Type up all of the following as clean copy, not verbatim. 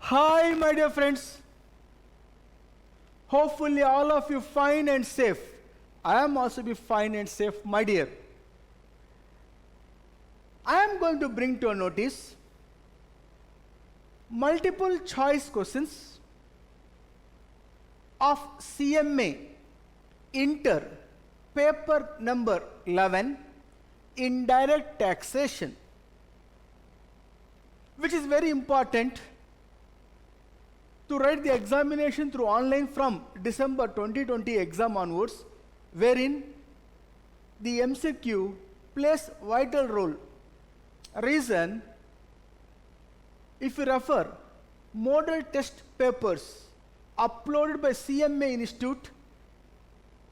Hi, my dear friends. Hopefully, all of you fine and safe. I am also be fine and safe, my dear. I am going to bring to your notice multiple choice questions of CMA Inter paper number 11 indirect taxation, which is very important to write the examination through online from December 2020 exam onwards, wherein the MCQ plays vital role. Reason, if you refer model test papers uploaded by CMA Institute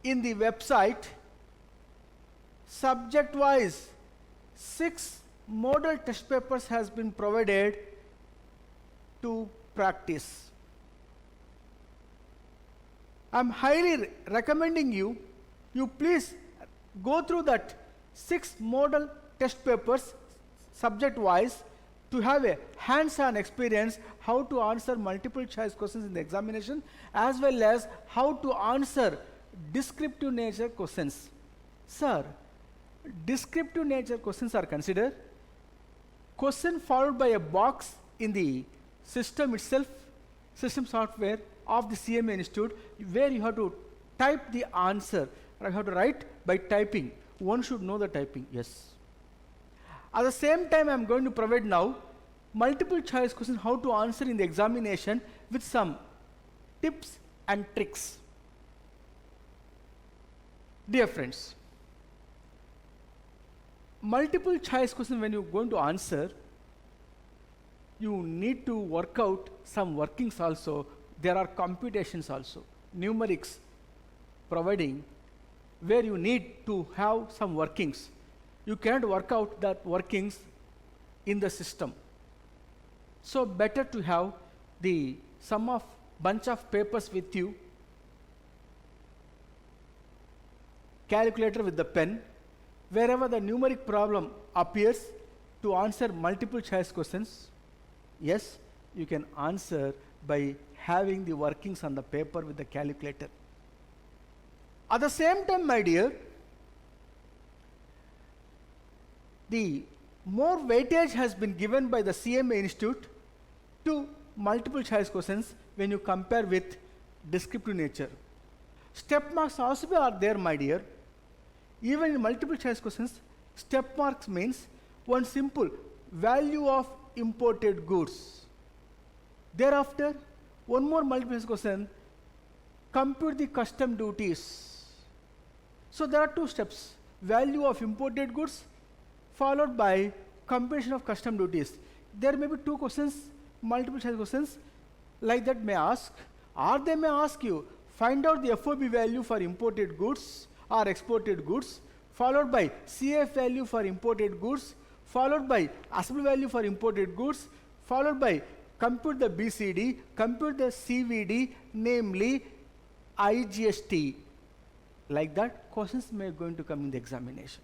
in the website, subject wise 6 model test papers has been provided to practice. I'm highly recommending you please go through that 6 model test papers subject wise to have a hands-on experience how to answer multiple choice questions in the examination, as well as how to answer descriptive nature questions. Sir, descriptive nature questions are considered question followed by a box in the system itself, system software of the CMA Institute, where you have to type the answer. You have to write by typing. One should know the typing, yes. At the same time, I am going to provide now multiple choice questions how to answer in the examination with some tips and tricks. Dear friends, multiple choice question when you are going to answer, you need to work out some workings also. There are computations also, numerics providing, where you need to have some workings. You cannot work out that workings in the system. So better to have the sum of bunch of papers with you, calculator with the pen, wherever the numeric problem appears to answer multiple choice questions. Yes, you can answer by having the workings on the paper with the calculator. At the same time, my dear, the more weightage has been given by the CMA Institute to multiple choice questions when you compare with descriptive nature. Step marks also are there, my dear. Even in multiple choice questions, step marks means one simple value of imported goods. Thereafter, one more multiple choice question, compute the custom duties. So there are 2 steps, value of imported goods followed by computation of custom duties. There may be 2 questions, multiple choice questions like that may ask, or they may ask you, find out the FOB value for imported goods or exported goods, followed by CF value for imported goods, followed by assembly value for imported goods, followed by compute the BCD, compute the CVD, namely IGST. Like that, questions may going to come in the examination.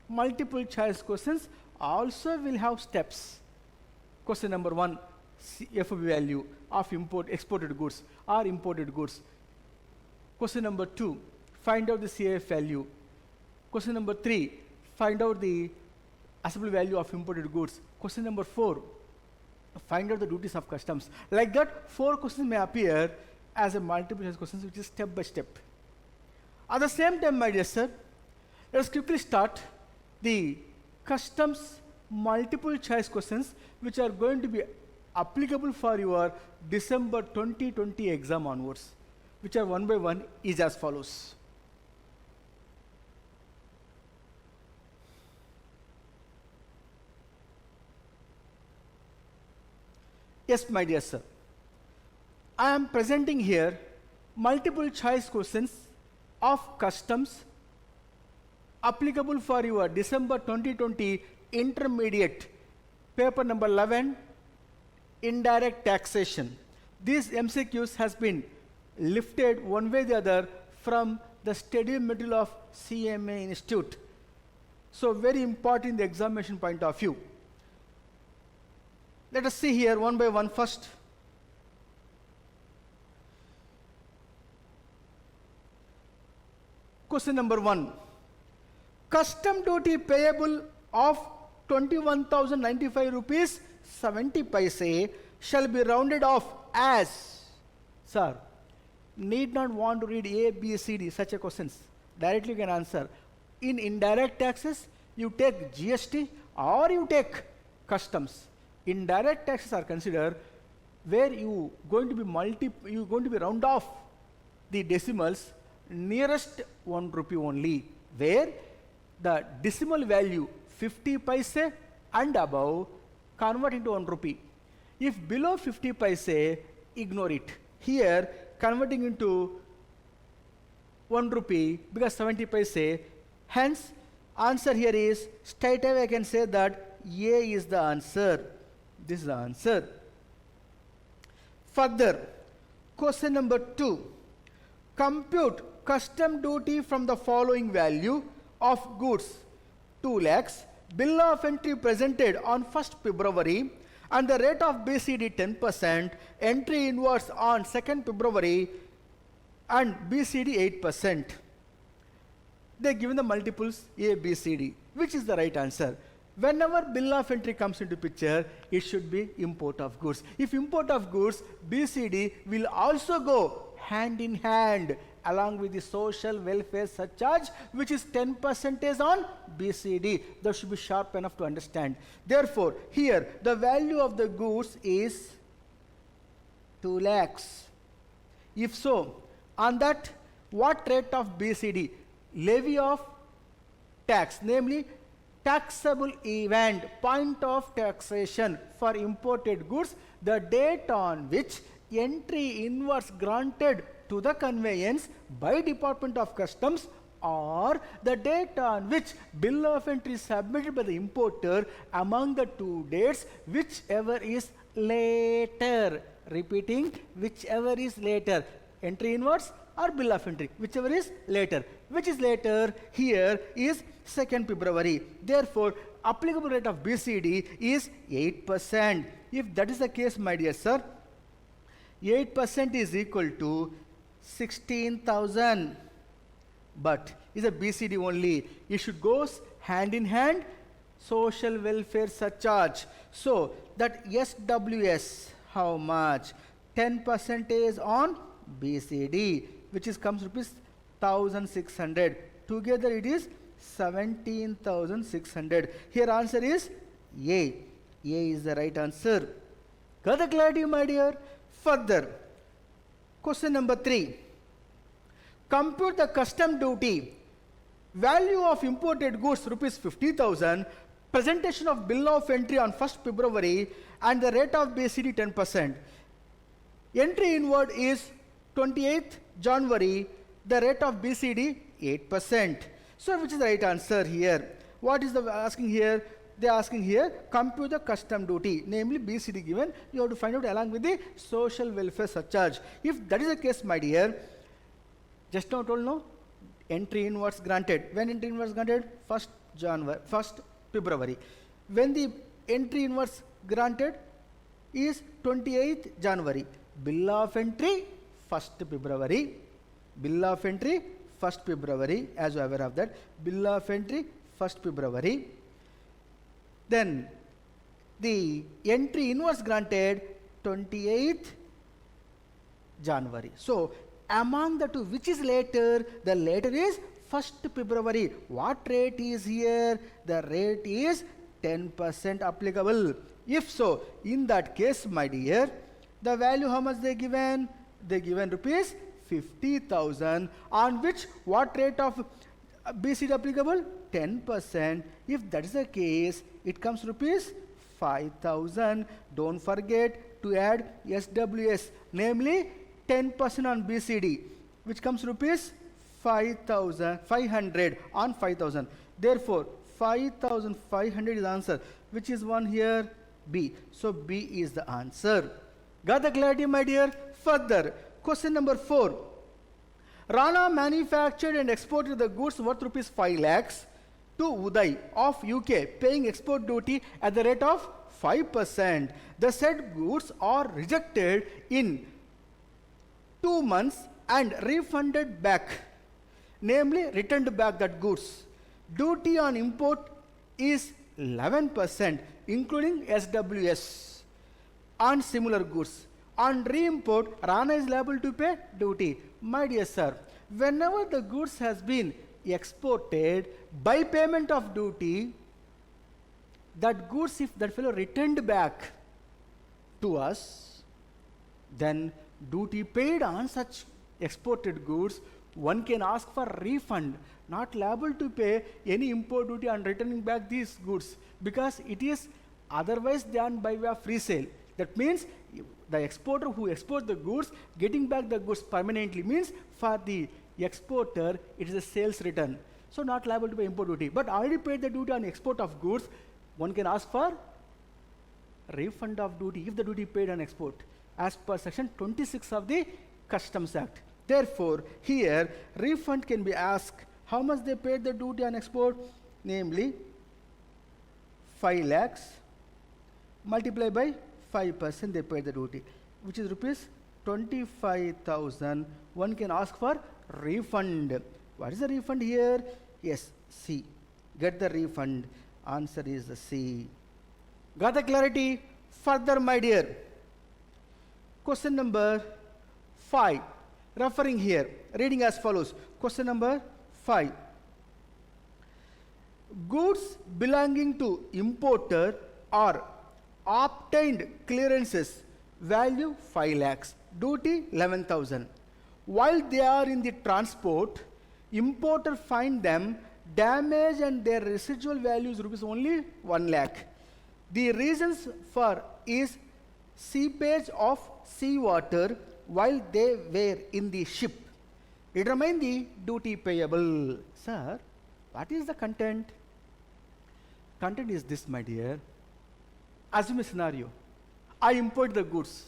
Multiple choice questions also will have steps. Question number 1, FOB value of exported goods or imported goods. Question number 2, find out the CF value. Question number 3, find out the assembly value of imported goods. Question number 4, find out the duties of customs. Like that, 4 questions may appear as a multiple choice questions, which is step by step. At the same time, my dear sir, let's quickly start the customs multiple choice questions, which are going to be applicable for your December 2020 exam onwards, which are one by one, is as follows. Yes, my dear sir, I am presenting here multiple choice questions of customs applicable for your December 2020 intermediate paper number 11 indirect taxation. These MCQs has been lifted one way or the other from the study material of CMA Institute. So very important in the examination point of view. Let us see here one by one. First, Question number 1. Custom duty payable of 21,095 rupees 70 paise shall be rounded off as. Sir, need not want to read A, B, C, D, such a questions. Directly you can answer. In indirect taxes, you take GST or you take customs. Indirect taxes are considered where you going to be round off the decimals nearest 1 rupee only, where the decimal value 50 paise and above convert into 1 rupee. If below 50 paise, ignore it. Here converting into 1 rupee because 70 paise. Hence answer here is straight away I can say that A is the answer. This is the answer. Further, question number 2. Compute custom duty from the following value of goods 2 lakhs, bill of entry presented on 1st February and the rate of BCD 10%, entry inwards on 2nd February and BCD 8%. They given the multiples A, B, C, D. Which is the right answer? Whenever bill of entry comes into picture, it should be import of goods. If import of goods, BCD will also go hand in hand along with the social welfare surcharge, which is 10% on BCD. That should be sharp enough to understand. Therefore, here the value of the goods is 2 lakhs. If so, on that, what rate of BCD? Levy of tax, namely taxable event, point of taxation for imported goods, the date on which entry inwards granted to the conveyance by Department of Customs or the date on which bill of entry is submitted by the importer, among the two dates, whichever is later. Repeating, whichever is later. Entry inwards or bill of entry, whichever is later. Which is later here is 2nd February. Therefore, applicable rate of BCD is 8%. If that is the case, my dear sir, 8% is equal to 16,000. But is a BCD only. It should go hand in hand social welfare surcharge. So that SWS, how much? 10% on BCD, which is comes rupees 1,600. Together it is 17,600. Here answer is A. A is the right answer. Got the clarity, my dear? Further, question number 3. Compute the custom duty. Value of imported goods rupees 50,000. Presentation of bill of entry on 1st February and the rate of BCD 10%. Entry inward is 28th January. The rate of BCD 8%. So which is the right answer here? What is the asking here? They are asking here, compute the custom duty, namely BCD given. You have to find out along with the social welfare surcharge. If that is the case, my dear, just now told no, entry inwards granted. When entry inwards granted? 1st February. When the entry inwards granted is 28th January. Bill of entry 1st February. Bill of entry 1st February, as you are aware of that. Bill of entry 1st February. Then the entry inwards granted 28th January. So among the two, which is later? The later is 1st February. What rate is here? The rate is 10% applicable. If so, in that case, my dear, the value how much they given? They given rupees 50,000, on which what rate of BCD applicable? 10%. If that is the case, it comes rupees 5,000. Don't forget to add SWS, namely 10% on BCD, which comes rupees 5,500 on 5,000. Therefore, 5,500 is the answer. Which is one here? B. So B is the answer. Got the clarity, my dear? Further, question number 4. Rana manufactured and exported the goods worth rupees 5 lakhs to Uday of UK, paying export duty at the rate of 5%. The said goods are rejected in 2 months and refunded back. namely returned back that goods. Duty on import is 11%, including SWS, on similar goods. On re-import, Rana is liable to pay duty. My dear sir, whenever the goods has been exported by payment of duty, that goods, if that fellow returned back to us, then duty paid on such exported goods, one can ask for refund, not liable to pay any import duty on returning back these goods, because it is otherwise done by way of resale. That means the exporter who exports the goods, getting back the goods permanently, means for the exporter it is a sales return, so not liable to pay import duty. But already paid the duty on export of goods, one can ask for refund of duty if the duty paid on export, as per section 26 of the Customs Act. Therefore, here refund can be asked how much they paid the duty on export, namely 5 lakhs multiplied by 5% they paid the duty, which is rupees 25,000. One can ask for refund. What is the refund here? Yes, C. Get the refund. Answer is the C. Got the clarity? Further, my dear. Question number 5. Referring here, reading as follows. Question number 5. Goods belonging to importer are obtained clearances, value 5 lakhs, duty 11,000. While they are in the transport, importer find them damaged and their residual value is rupees only 1 lakh. The reasons for is seepage of seawater while they were in the ship. Determine the duty payable. Sir, what is the content? Content is this, my dear. Assume a scenario. I import the goods.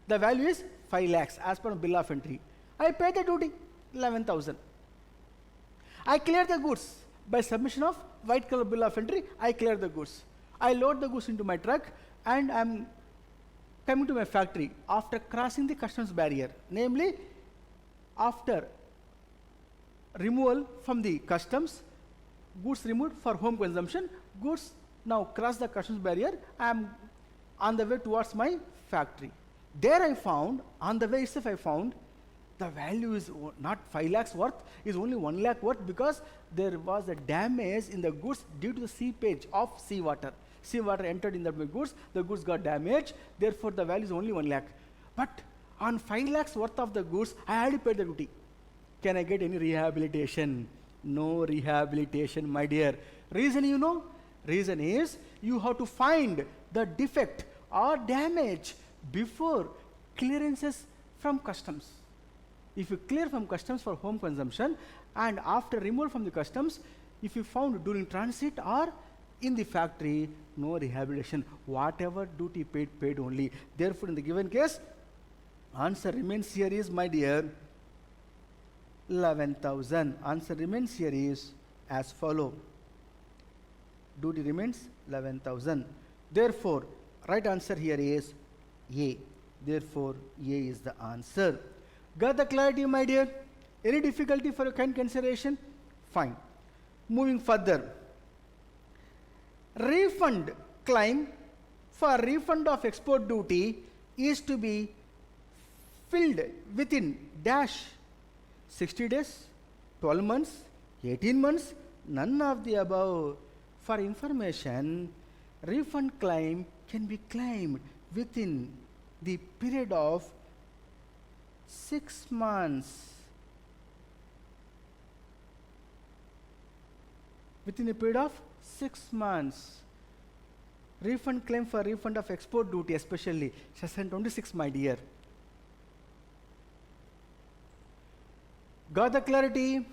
The value is 5 lakhs as per bill of entry. I pay the duty 11,000. I clear the goods. By submission of white color bill of entry, I clear the goods. I load the goods into my truck and I am coming to my factory after crossing the customs barrier. Namely, after removal from the customs, goods removed for home consumption, goods now cross the customs barrier, I am on the way towards my factory. There I found, on the way itself I found, the value is not 5 lakhs worth, is only 1 lakh worth, because there was a damage in the goods due to the seepage of seawater. Seawater entered in the goods, the goods got damaged, therefore the value is only 1 lakh. But on 5 lakhs worth of the goods, I already paid the duty. Can I get any rehabilitation? No rehabilitation, my dear. Reason you know? Reason is you have to find the defect or damage before clearances from customs. If you clear from customs for home consumption and after removal from the customs, if you found during transit or in the factory, no rehabilitation. Whatever duty paid, paid only. Therefore, in the given case, answer remains here is, my dear, 11,000. Answer remains here is as follow. Duty remains 11,000. Therefore, right answer here is A. Therefore, A is the answer. Got the clarity, my dear? Any difficulty for your kind consideration? Fine. Moving further. Refund claim for refund of export duty is to be filled within dash 60 days, 12 months, 18 months, none of the above. For information, refund claim can be claimed within the period of 6 months. Within a period of 6 months. Refund claim for refund of export duty, especially section 26, my dear. Got the clarity?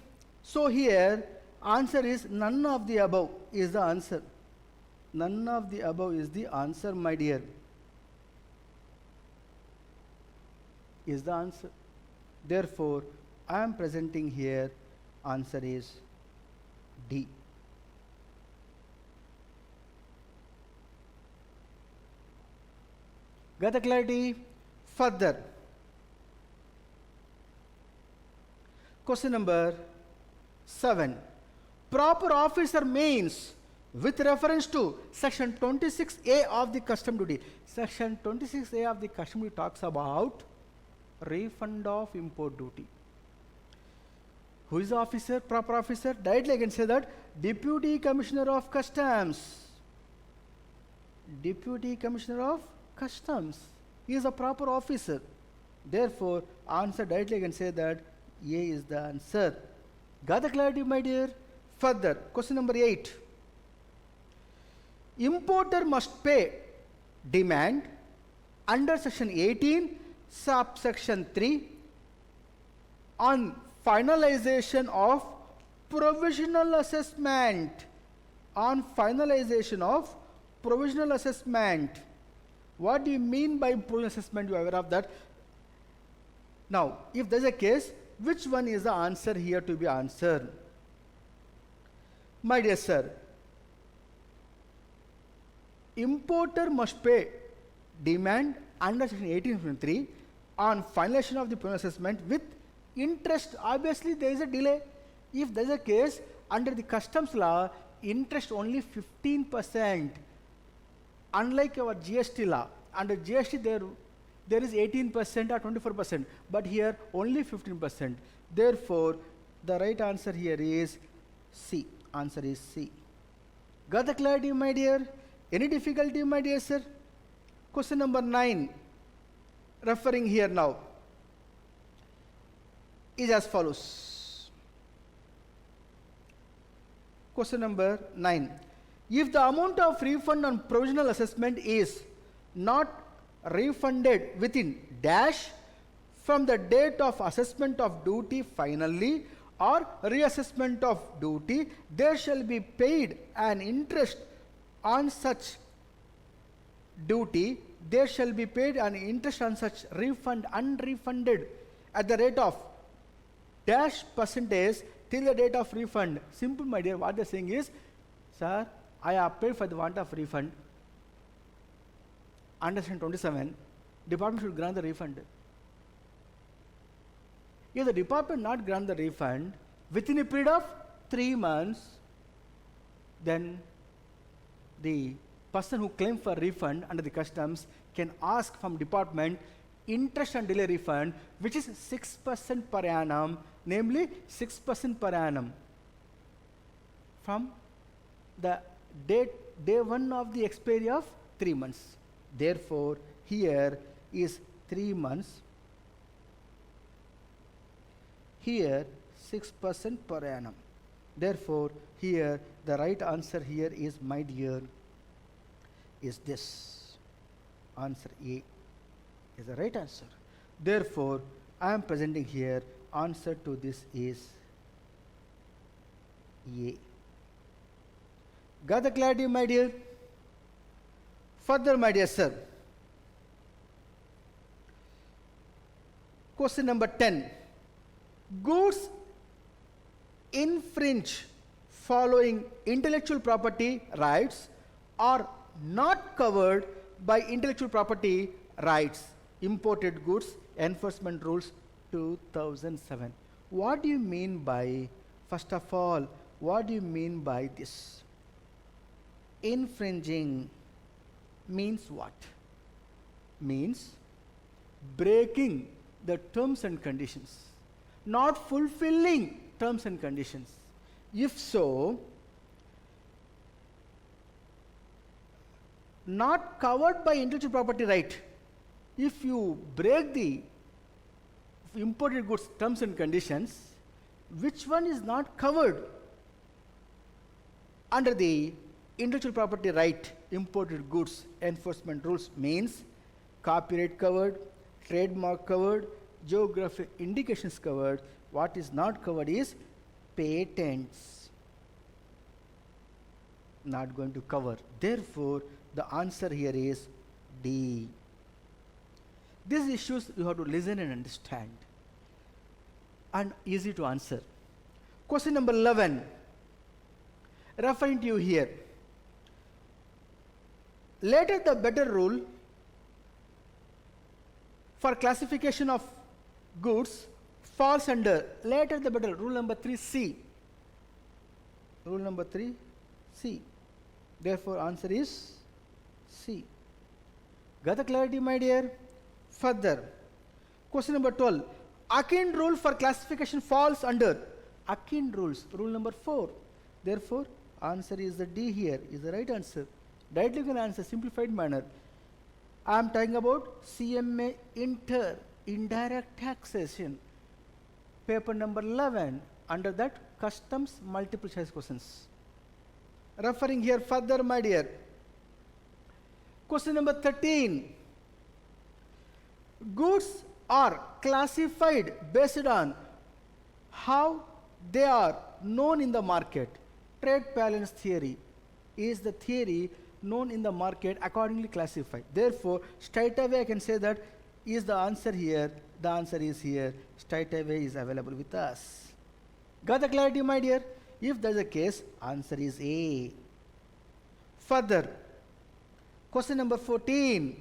So here, answer is none of the above is the answer. None of the above is the answer, my dear. Is the answer. Therefore, I am presenting here, answer is D. Got the clarity? Further. Question number 7. Proper officer means with reference to section 26A of the custom duty. Section 26A of the custom duty talks about refund of import duty. Who is the officer? Proper officer? Directly I can say that Deputy Commissioner of Customs. Deputy Commissioner of Customs. He is a proper officer. Therefore, answer directly I can say that A is the answer. Got the clarity, my dear? Further, question number 8. Importer must pay demand under section 18, subsection 3 on finalization of provisional assessment. On finalization of provisional assessment. What do you mean by provisional assessment? You are aware of that. Now, if there is a case, which one is the answer here to be answered? My dear sir, importer must pay demand under section 18.3 on finalization of the provisional assessment with interest. Obviously, there is a delay. If there is a case, under the customs law, interest only 15%. Unlike our GST law, under GST there is 18% or 24%, but here only 15%. Therefore, the right answer here is C. Answer is C. Got the clarity, my dear? Any difficulty, my dear sir? Question number 9, referring here now, is as follows. Question number 9. If the amount of refund on provisional assessment is not refunded within dash from the date of assessment of duty finally or reassessment of duty, there shall be paid an interest on such duty. There shall be paid an interest on such refund unrefunded at the rate of dash percentage till the date of refund. Simple, my dear. What they are saying is, sir, I have paid for the want of refund. Under section 27, department should grant the refund. If the department not grant the refund within a period of 3 months, then the person who claims for refund under the customs can ask from department interest and delay refund, which is 6% per annum, namely 6% per annum from the day 1 of the expiry of 3 months. Therefore, here is 3 months. Here 6% per annum. Therefore, here the right answer here is, my dear, is this. Answer A is the right answer. Therefore, I am presenting here answer to this is A. Got the clarity, my dear? Further, my dear sir, question number 10. Goods infringe following intellectual property rights are not covered by intellectual property rights. Imported goods enforcement rules 2007. What do you mean by, first of all, what do you mean by this? Infringing means what? Means breaking the terms and conditions, not fulfilling terms and conditions. If so, not covered by intellectual property right. If you break the imported goods terms and conditions, which one is not covered under the intellectual property right imported goods enforcement rules? Means copyright covered, trademark covered, geographic indications covered. What is not covered is patents. Not going to cover. Therefore, the answer here is D. These issues you have to listen and understand, and easy to answer. Question number 11, referring to you here. Later the better rule for classification of goods falls under later the better rule number 3C. Rule number 3, C. Therefore, answer is C. Got the clarity, my dear? Further, question number 12. Akin rule for classification falls under Akin rules, rule number 4. Therefore, answer is the D here, is the right answer. Directly you can answer, simplified manner. I am talking about CMA indirect taxation. Paper number 11, under that customs multiple choice questions. Referring here further, my dear. Question number 13. Goods are classified based on how they are known in the market. Trade balance theory is the theory known in the market, accordingly classified. Therefore, straight away I can say that is the answer here. The answer is here. Straight away is available with us. Got the clarity, my dear? If there is a case, answer is A. Further, question number 14,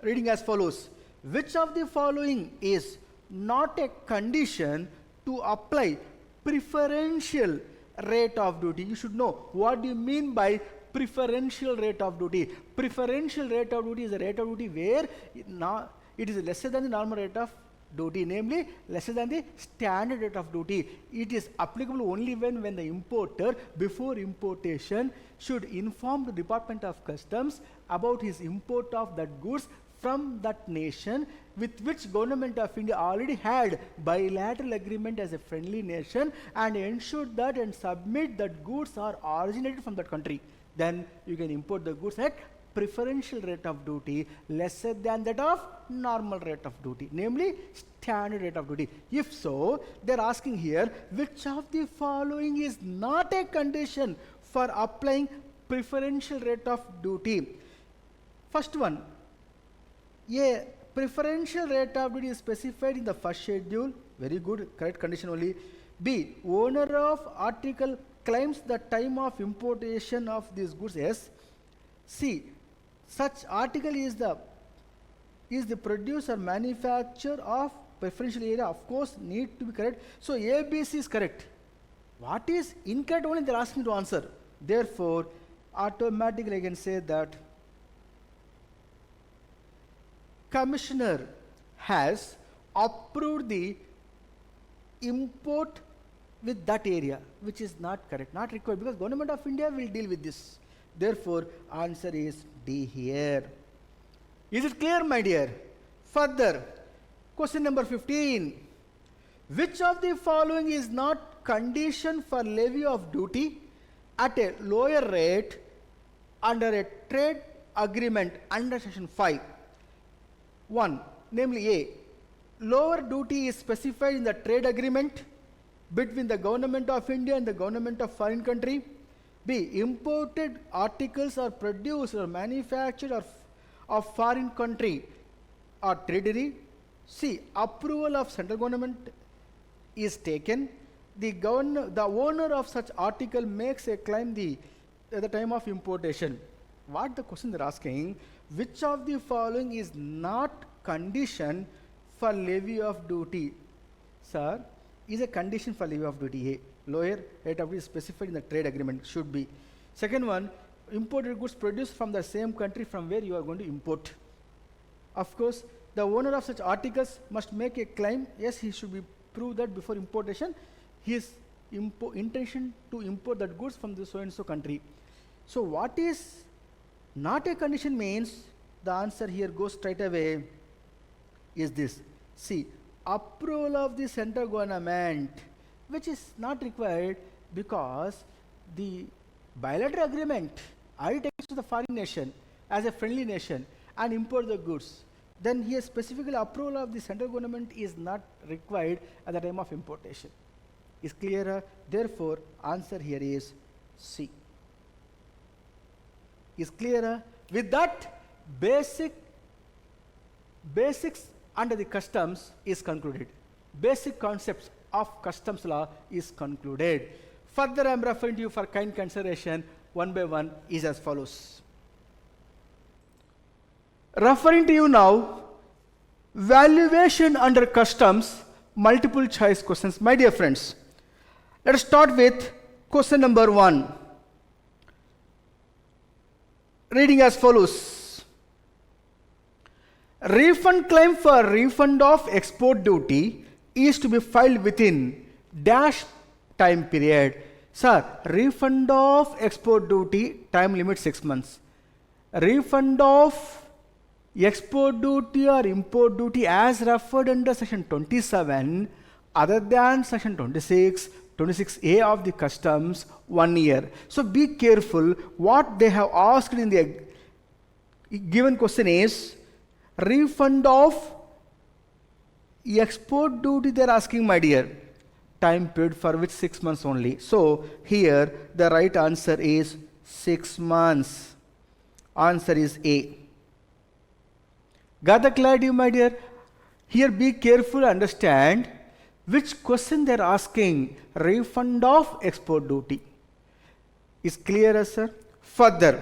reading as follows. Which of the following is not a condition to apply preferential rate of duty? You should know what do you mean by preferential rate of duty. Preferential rate of duty is a rate of duty where it is lesser than the normal rate of duty, namely lesser than the standard rate of duty. It is applicable only when the importer before importation should inform the Department of Customs about his import of that goods from that nation with which Government of India already had bilateral agreement as a friendly nation, and ensure that and submit that goods are originated from that country. Then you can import the goods at preferential rate of duty lesser than that of normal rate of duty, namely standard rate of duty. If so, they are asking here, which of the following is not a condition for applying preferential rate of duty? First one, A, preferential rate of duty is specified in the first schedule. Very good, correct condition only. B, owner of article claims the time of importation of these goods. Yes. C, such article is the producer manufacturer of preferential area. Of course, need to be correct. So A, B, C is correct. What is incorrect only they are asking to answer. Therefore, automatically I can say that Commissioner has approved the import with that area, which is not correct, not required, because Government of India will deal with this. Therefore, answer is D here. Is it clear, my dear? Further, question number 15. Which of the following is not condition for levy of duty at a lower rate under a trade agreement under section 5? 1. Namely A, lower duty is specified in the trade agreement between the Government of India and the Government of foreign country. B, imported articles are produced or manufactured of foreign country or territory. C, approval of central government is taken. The owner of such article makes a claim at the time of importation. What the question they're asking, which of the following is not condition for levy of duty? Sir, is a condition for levy of duty. A, lower rate of duty is specified in the trade agreement, should be. Second one, imported goods produced from the same country from where you are going to import. Of course, the owner of such articles must make a claim. Yes, he should be prove that before importation, his intention to import that goods from the so and so country. So what is not a condition means, the answer here goes straight away is this. See, approval of the central government, which is not required because the bilateral agreement I take to the foreign nation as a friendly nation and import the goods. Then here specifically approval of the central government is not required at the time of importation. Is clearer? Therefore, answer here is C. Is clearer? With that, basics under the customs is concluded. Basic concepts of customs law is concluded. Further, I am referring to you for kind consideration one by one is as follows. Referring to you now, valuation under customs, multiple choice questions. My dear friends, let us start with Question number 1. Reading as follows. Refund claim for refund of export duty is to be filed within dash time period. Sir, refund of export duty time limit 6 months. Refund of export duty or import duty as referred under section 27 other than section 26A of the customs 1 year. So be careful. What they have asked in the given question is refund of export duty they are asking, my dear. Time period for which 6 months only. So here the right answer is 6 months. Answer is A. Got the clarity, my dear? Here be careful, understand which question they are asking. Refund of export duty. Is clear, sir? Further,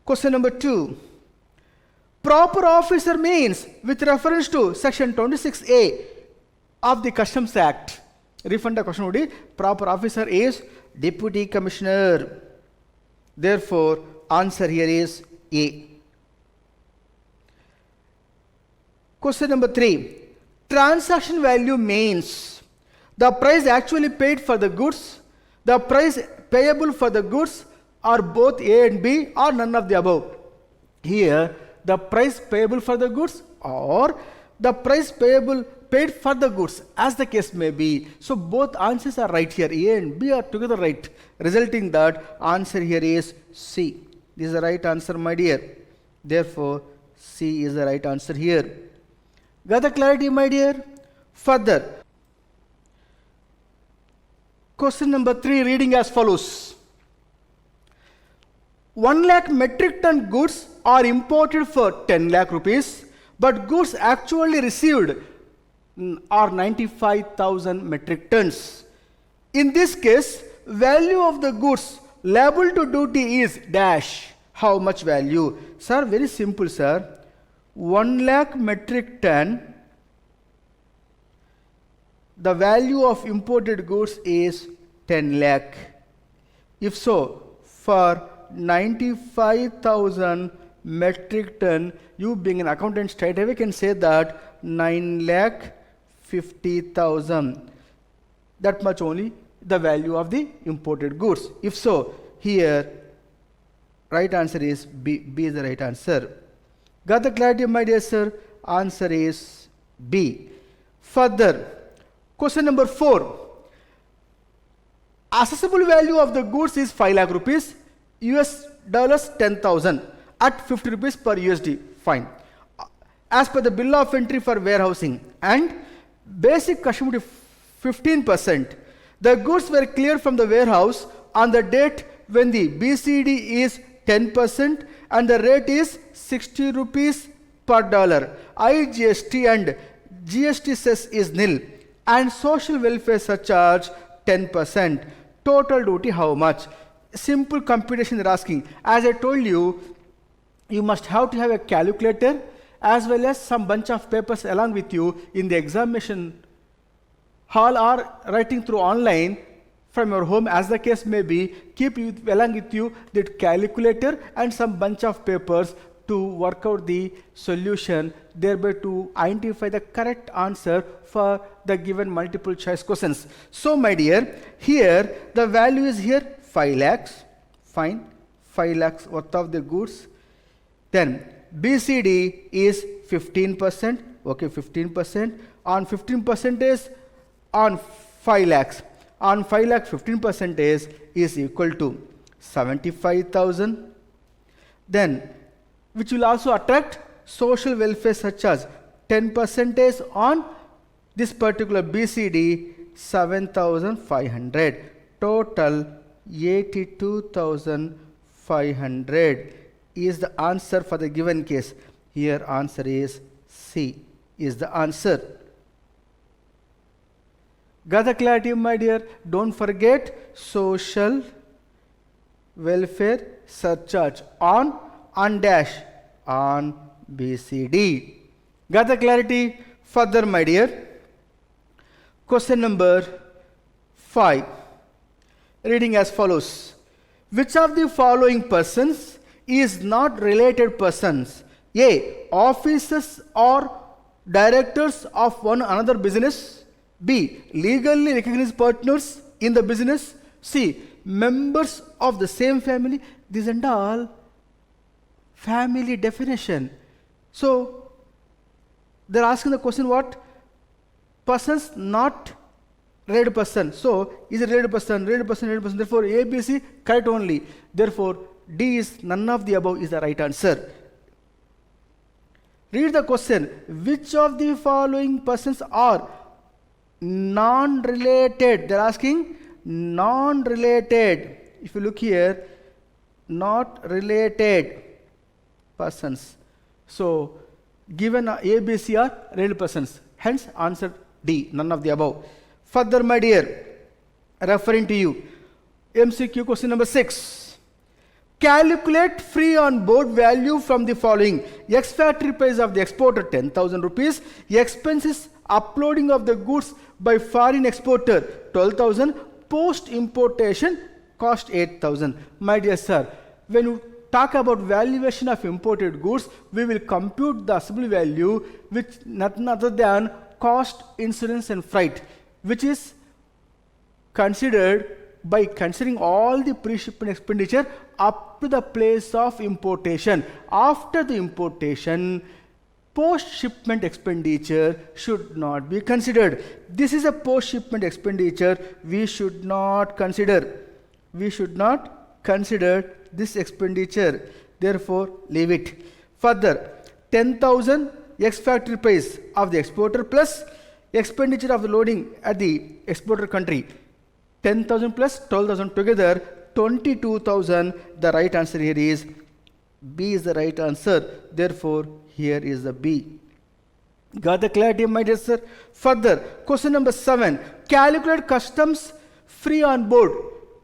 question number 2. Proper officer means with reference to section 26A of the Customs Act. Refund question would be proper officer is Deputy Commissioner. Therefore, answer here is A. Question number 3. Transaction value means the price actually paid for the goods, the price payable for the goods, or both A and B, or none of the above. Here, the price payable for the goods or the price paid for the goods, as the case may be. So both answers are right here. A and B are together right, resulting that answer here is C. This is the right answer, my dear. Therefore, C is the right answer here. Got the clarity, my dear? Further, question number 3, reading as follows. 1 lakh metric ton goods are imported for 10 lakh rupees, but goods actually received are 95,000 metric tons. In this case, value of the goods liable to duty is dash. How much value? Sir, very simple, sir. 1 lakh metric ton, the value of imported goods is 10 lakh. If so, for 95,000 metric ton, you being an accountant straight away can say that 9,50,000. That much only the value of the imported goods. If so, here right answer is B. B is the right answer. Got the clarity, my dear sir? Answer is B. Further, question number 4. Assessable value of the goods is 5 lakh rupees, US dollars 10,000 at 50 rupees per USD. Fine. As per the bill of entry for warehousing and basic custom duty 15%, the goods were cleared from the warehouse on the date when the BCD is 10% and the rate is 60 rupees per dollar. IGST and GST cess is nil and social welfare surcharge 10%. Total duty how much? Simple computation they're asking. As I told you, you must have to have a calculator as well as some bunch of papers along with you in the examination hall or writing through online from your home, as the case may be. Keep along with you that calculator and some bunch of papers to work out the solution, thereby to identify the correct answer for the given multiple choice questions. So my dear, here the value is here 5 lakhs. Fine, 5 lakhs worth of the goods. Then BCD is 15%. Okay, 15%. On 15% is on 5 lakhs. On 5 lakhs, 15% is equal to 75,000. Then, which will also attract social welfare such as 10% on this particular BCD, 7,500. Total 82,500 is the answer for the given case. Here answer is C is the answer. Got the clarity, my dear? Don't forget social welfare surcharge on dash on BCD. Got the clarity? Further, my dear, question number 5. reading as follows. Which of the following persons is not related persons? A. Officers or directors of one another business. B. Legally recognized partners in the business. C. Members of the same family. These and all family definition. So they're asking the question what? Persons not related person. So is it related person, related person, related person? Therefore A, B, C correct only. Therefore D is none of the above is the right answer. Read the question. Which of the following persons are non-related? They're asking non-related. If you look here, not related persons. So given A, B, C are related persons. Hence answer D, none of the above. Further, my dear, referring to you, MCQ question number 6. Calculate free on board value from the following. X factory price of the exporter 10,000 rupees. Expenses uploading of the goods by foreign exporter 12,000. Post importation cost 8,000. My dear sir, when you talk about valuation of imported goods, we will compute the assembly value which nothing other than cost, insurance and freight, which is considered by considering all the pre-shipment expenditure up to the place of importation. After the importation, post-shipment expenditure should not be considered. This is a post-shipment expenditure we should not consider. We should not consider this expenditure. Therefore, leave it. Further, 10,000 X factory price of the exporter plus expenditure of the loading at the exporter country. 10,000 plus 12,000 together, 22,000. The right answer here is B is the right answer. Therefore, here is the B. Got the clarity, my dear sir? Further, question number 7. Calculate customs free on board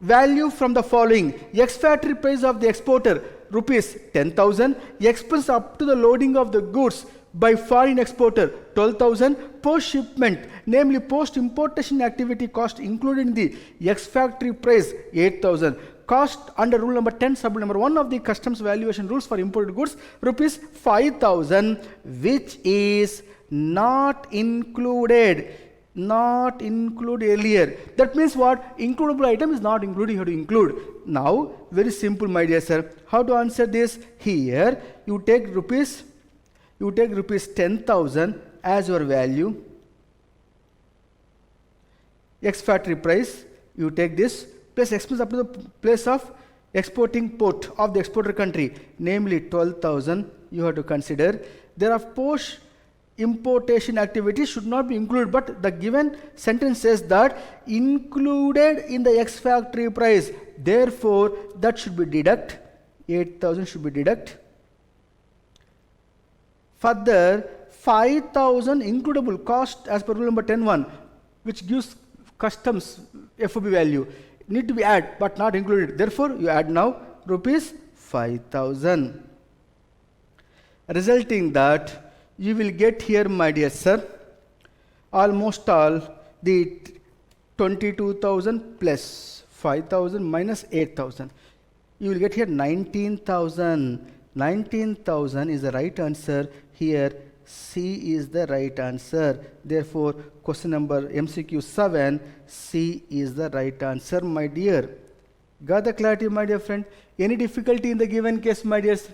value from the following. X factory price of the exporter rupees 10,000. Expense up to the loading of the goods by foreign exporter 12,000. Post shipment, namely post importation activity cost including the X factory price 8,000. Cost under rule number 10 sub number 1 of the customs valuation rules for imported goods rupees 5,000, which is not included earlier. That means what? Includable item is not included, you have to include. Now very simple, my dear sir. How to answer this? Here you take rupees 10,000 as your value. X factory price, you take this plus expense up to the place of exporting port of the exporter country, namely 12,000 you have to consider. There are post importation activities should not be included, but the given sentence says that included in the X factory price. Therefore, that should be deduct. 8,000 should be deduct. Further, 5,000 includable cost as per rule number 10.1, which gives customs FOB value, need to be added but not included. Therefore, you add now rupees 5,000. Resulting that you will get here, my dear sir, almost all the 22,000 plus 5,000 minus 8,000. You will get here 19,000. 19,000 is the right answer. Here C is the right answer. Therefore, question number MCQ 7, C is the right answer, my dear. Got the clarity, my dear friend? Any difficulty in the given case, my dears?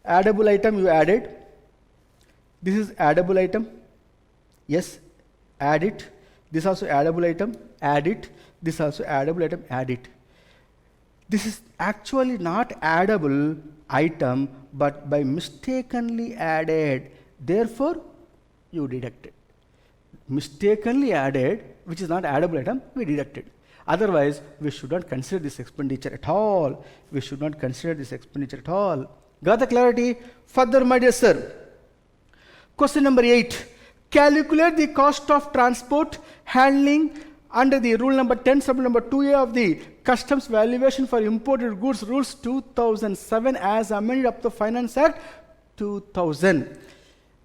Addable item you added. This is addable item. Yes, add it. This also addable item, add it. This also addable item, add it. This is actually not addable item, but by mistakenly added. Therefore, you deduct it. Mistakenly added, which is not addable item, we deducted. Otherwise, we should not consider this expenditure at all. We should not consider this expenditure at all. Got the clarity? Further, my dear sir. Question number 8. Calculate the cost of transport handling under the rule number 10 sub number 2A of the customs valuation for imported goods rules 2007 as amended up to Finance Act 2000.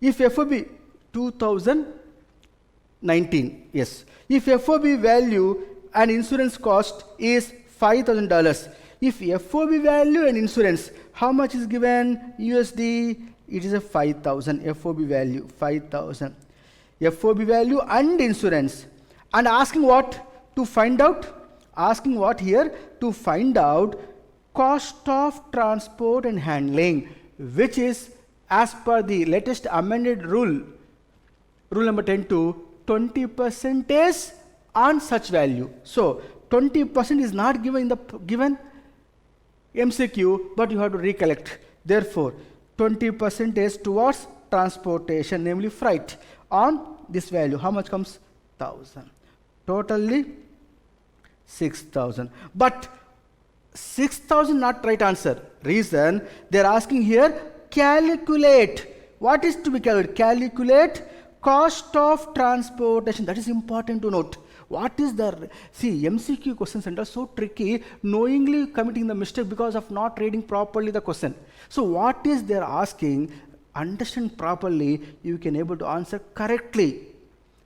If FOB 2019, yes. If FOB value and insurance cost is $5,000. If FOB value and insurance, how much is given? USD, it is a 5,000. FOB value, 5,000. FOB value and insurance. And asking what? To find out? Asking what here? To find out cost of transport and handling, which is as per the latest amended rule, rule number 10(2), 20% is on such value. So 20% is not given in the given MCQ, but you have to recollect. Therefore, 20% is towards transportation, namely freight, on this value. How much comes? 1,000. Totally 6,000. But 6,000 not right answer. Reason, they are asking here, calculate. What is to be calculated? Calculate cost of transportation. That is important to note. What is the, see, MCQ questions are so tricky, knowingly committing the mistake because of not reading properly the question. So what is they are asking, understand properly, you can able to answer correctly.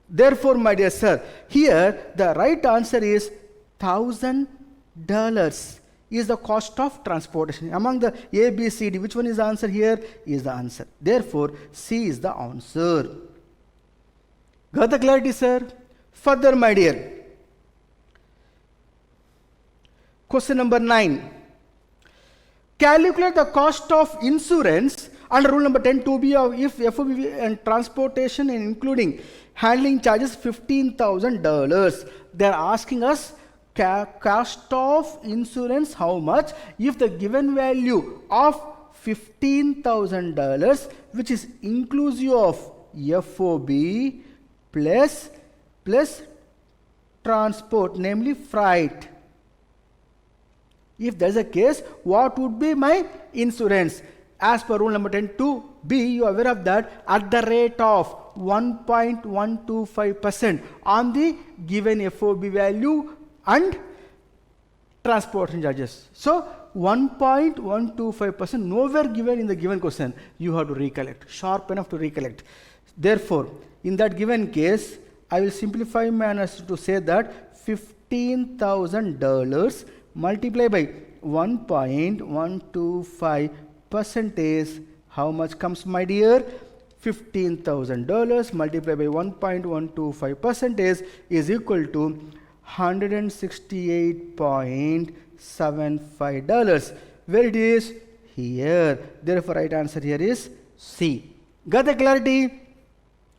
Therefore, my dear sir, here the right answer is $1,000 is the cost of transportation. Among the A, B, C, D, which one is the answer here? Is the answer. Therefore, C is the answer. Got the clarity, sir? Further, my dear. Question number 9. Calculate the cost of insurance under rule number 10(2)(b) of if FOB and transportation and including handling charges $15,000. They are asking us cost of insurance how much if the given value of $15,000, which is inclusive of FOB plus transport, namely freight. If there is a case, what would be my insurance? As per rule number 10(2)(b), you are aware of that, at the rate of 1.125% on the given FOB value and transportation charges. So 1.125% nowhere given in the given question. You have to recollect, sharp enough to recollect. Therefore, in that given case, I will simplify my answer to say that $15,000 multiplied by 1.125%, how much comes, my dear? $15,000 multiplied by 1.125% is equal to $168.75. Where it is? Here. Therefore, right answer here is C. Got the clarity?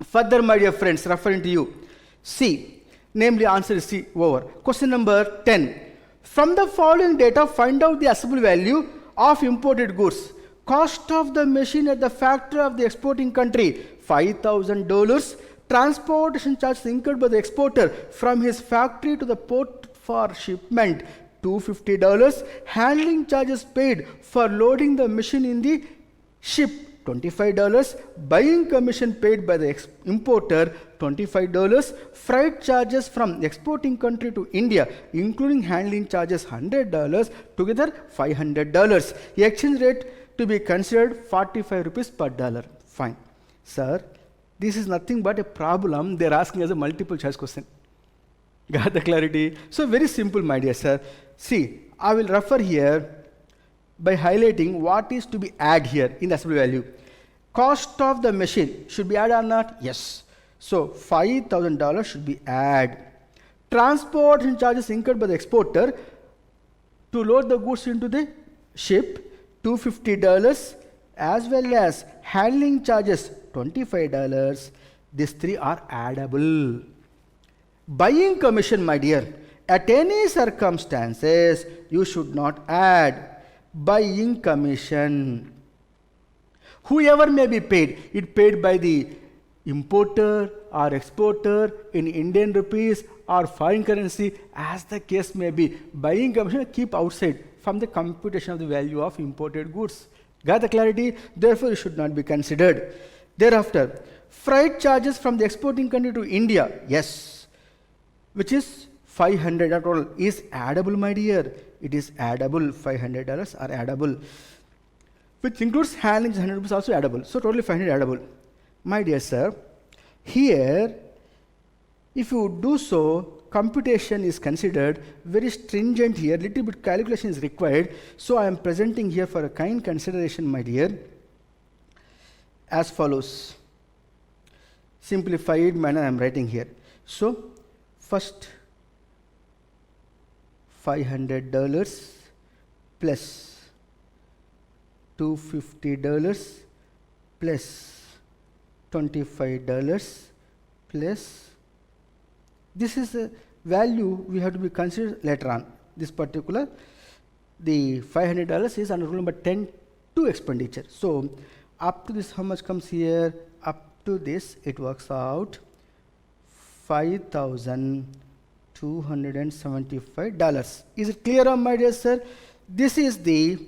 Further, my dear friends, referring to you, C, namely answer is C over. Question number 10. From the following data, find out the assessable value of imported goods. Cost of the machine at the factory of the exporting country, $5,000. Transportation charges incurred by the exporter from his factory to the port for shipment, $250. Handling charges paid for loading the machine in the ship, $25. Buying commission paid by the importer, $25. Freight charges from exporting country to India, including handling charges, $100. Together, $500. Exchange rate to be considered 45 rupees per dollar. Fine. Sir, this is nothing but a problem they are asking as a multiple choice question. Got the clarity? So very simple, my dear sir. See, I will refer here by highlighting what is to be added here in the assessable value. Cost of the machine should be added or not? Yes. So $5,000 should be added. Transport charges incurred by the exporter to load the goods into the ship, $250, as well as handling charges, $25. These three are addable. Buying commission, my dear, at any circumstances, you should not add buying commission. Whoever may be paid, it paid by the importer or exporter in Indian rupees or foreign currency, as the case may be. Buying commission keep outside from the computation of the value of imported goods. Got the clarity? Therefore, it should not be considered. Thereafter, freight charges from the exporting country to India, yes, which is $500 after all, is addable, my dear. It is addable. $500 are addable, which includes handling, 100 rupees also addable. So totally 500 addable. My dear sir, here, if you do so, computation is considered very stringent here, little bit calculation is required. So I am presenting here for a kind consideration, my dear, as follows. Simplified manner I am writing here. So first $500 plus $250 plus $25 plus, this is a value we have to be considered later on. This particular, the $500 is under rule number 10 to expenditure. So up to this, how much comes here? Up to this, it works out $5,275. Is it clear, my dear sir? This is the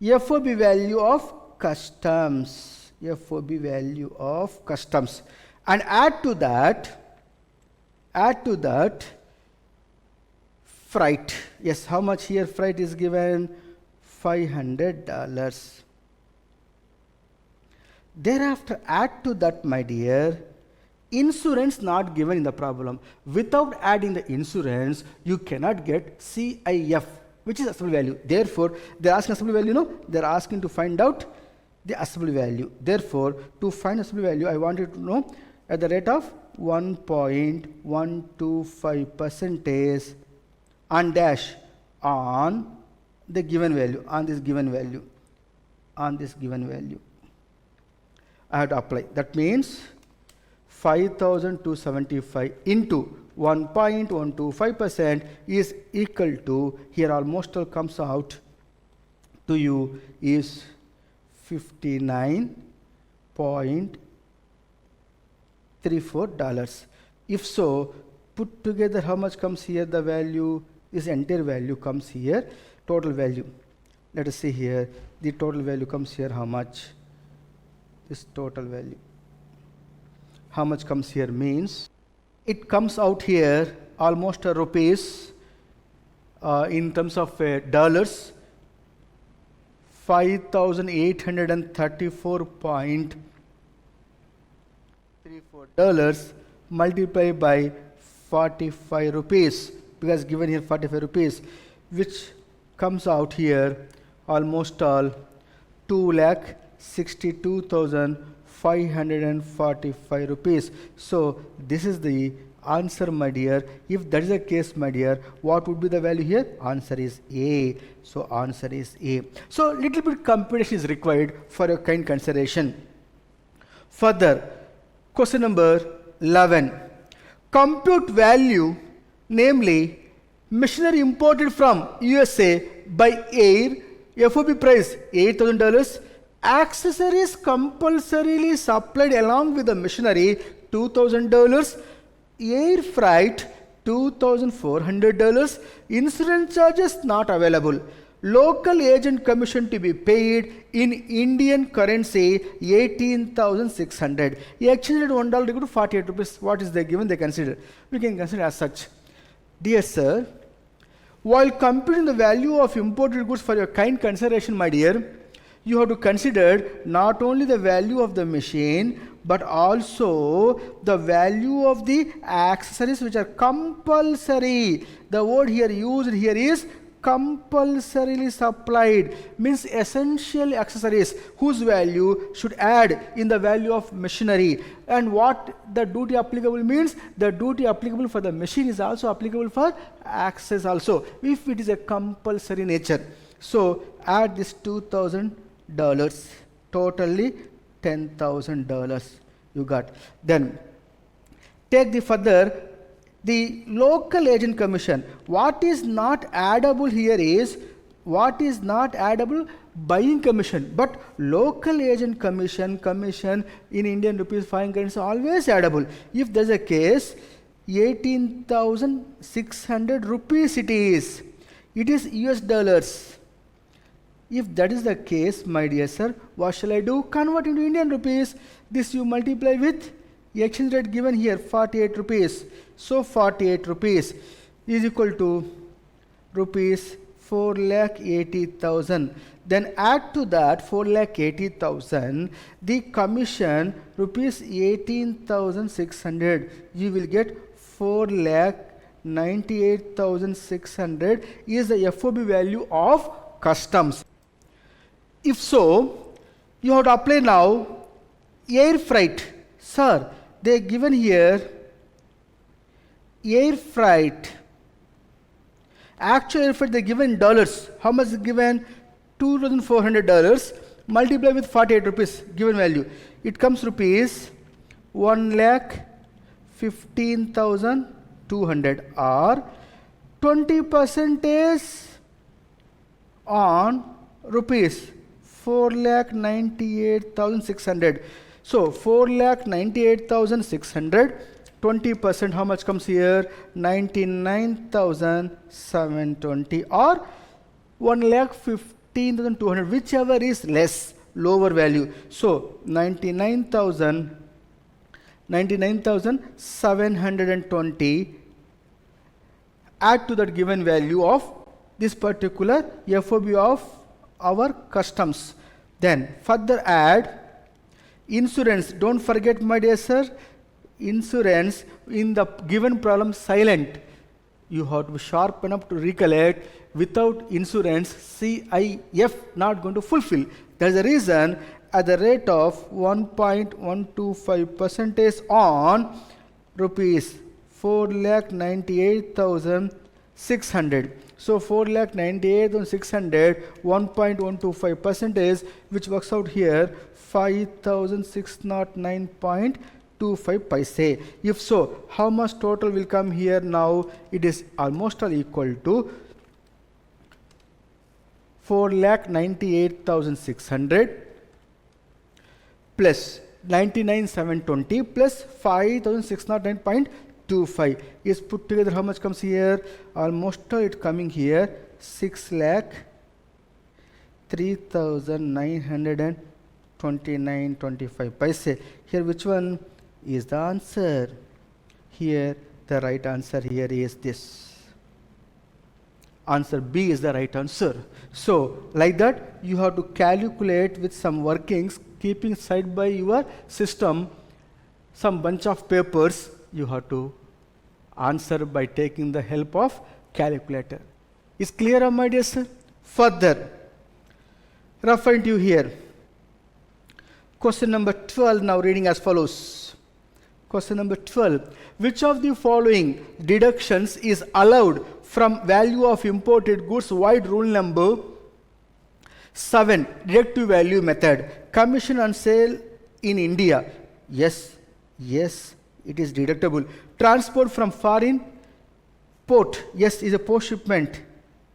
FOB value of customs. FOB value of customs. And add to that freight. Yes, how much here freight is given? $500. Thereafter, add to that, my dear, insurance not given in the problem. Without adding the insurance, you cannot get CIF, which is assembly value. Therefore, they are asking assembly value, no? They are asking to find out the assembly value. Therefore, to find assembly value, I wanted to know at the rate of 1.125% on dash on the given value, on this given value, I have to apply. That means 5,275 into 1.125% is equal to, here almost all comes out to you is $59.34. If so, put together how much comes here? The value, this entire value comes here, total value. Let us see here, the total value comes here, how much? This total value. How much comes here means, it comes out here almost a rupees, in terms of dollars, $5,834.34 multiplied by 45 rupees, because given here 45 rupees, which comes out here almost all 2,62,545 rupees. So this is the answer, my dear. If that is the case, my dear, what would be the value here? Answer is A. So answer is A. So little bit computation is required for your kind consideration. Further, question number 11. Compute value, namely machinery imported from USA by air, FOB price $8,000, accessories compulsorily supplied along with the machinery $2,000, air freight $2,400, insurance charges not available, local agent commission to be paid in Indian currency 18,600. Exchange rate $1 equal to 48 rupees. What is they given? They consider. We can consider as such. Dear sir, while computing the value of imported goods for your kind consideration, my dear, you have to consider not only the value of the machine, but also the value of the accessories which are compulsory. The word here used here is compulsorily supplied, means essential accessories whose value should add in the value of machinery. And what the duty applicable means, the duty applicable for the machine is also applicable for access also, if it is a compulsory nature. So add this $2,000, totally $10,000 you got. Then take the further, the local agent commission. What is not addable here is, what is not addable? Buying commission. But local agent commission in Indian rupees foreign currency always addable. If there is a case, 18,600 rupees it is. It is US dollars. If that is the case, my dear sir, what shall I do? Convert into Indian rupees. This you multiply with exchange rate given here, 48 rupees. So 48 rupees is equal to rupees 4,80,000. Then add to that 4,80,000 the commission rupees 18,600. You will get 4,90,000 98,600 is the FOB value of customs. If so, you have to apply now air freight. Sir, they are given here air freight. Actual air freight they are given in dollars. How much is given? $2,400 multiply with 48 rupees given value. It comes rupees 1,15,200 or 20% on rupees 4,98,600. So 4,98,600, 20%, how much comes here? 99,720 or 1,15,200, whichever is less, lower value. So 99,720 add to that given value of this particular FOB of our customs. Then further add insurance. Don't forget, my dear sir, insurance in the given problem silent. You have to be sharp enough to recollect. Without insurance, CIF not going to fulfill. There is a reason at the rate of 1.125% on rupees 4,98,600. So 4,98,600, 1.125%, which works out here 5,609.25 paise. If so, how much total will come here now? It is almost all equal to 4,98,600 plus 99,720 plus 5,609.25 is put together. How much comes here? Almost it coming here 6,03,929.25 paise. Here which one is the answer? Here the right answer here is this. Answer B is the right answer. So like that you have to calculate with some workings, keeping side by your system some bunch of papers. You have to answer by taking the help of calculator. Is clear, my dear sir? Further, referring to you here, question number 12, now reading as follows. Question number 12. Which of the following deductions is allowed from value of imported goods? Void rule number 7, deductive value method. Commission on sale in India. Yes, yes, it is deductible. Transport from foreign port. Yes, is a post shipment.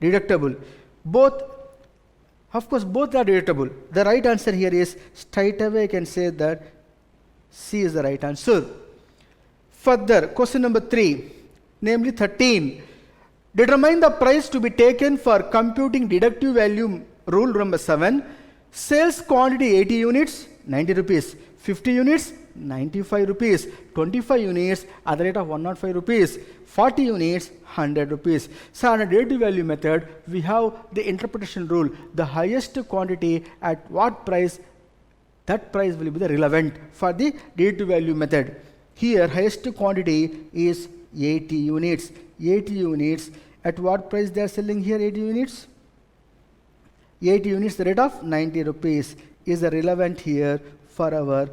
Deductible. Both, of course, both are deductible. The right answer here is, straight away I can say that C is the right answer. Further, question number 3, namely 13. Determine the price to be taken for computing deductive value rule number 7. Sales quantity 80 units, 90 rupees. 50 units, 95 rupees. 25 units at the rate of 105 rupees. 40 units, 100 rupees. So on a deductive value method, we have the interpretation rule. The highest quantity at what price, that price will be the relevant for the deductive value method. Here highest quantity is 80 units. 80 units. At what price they are selling here 80 units? 80 units, the rate of 90 rupees is relevant here for our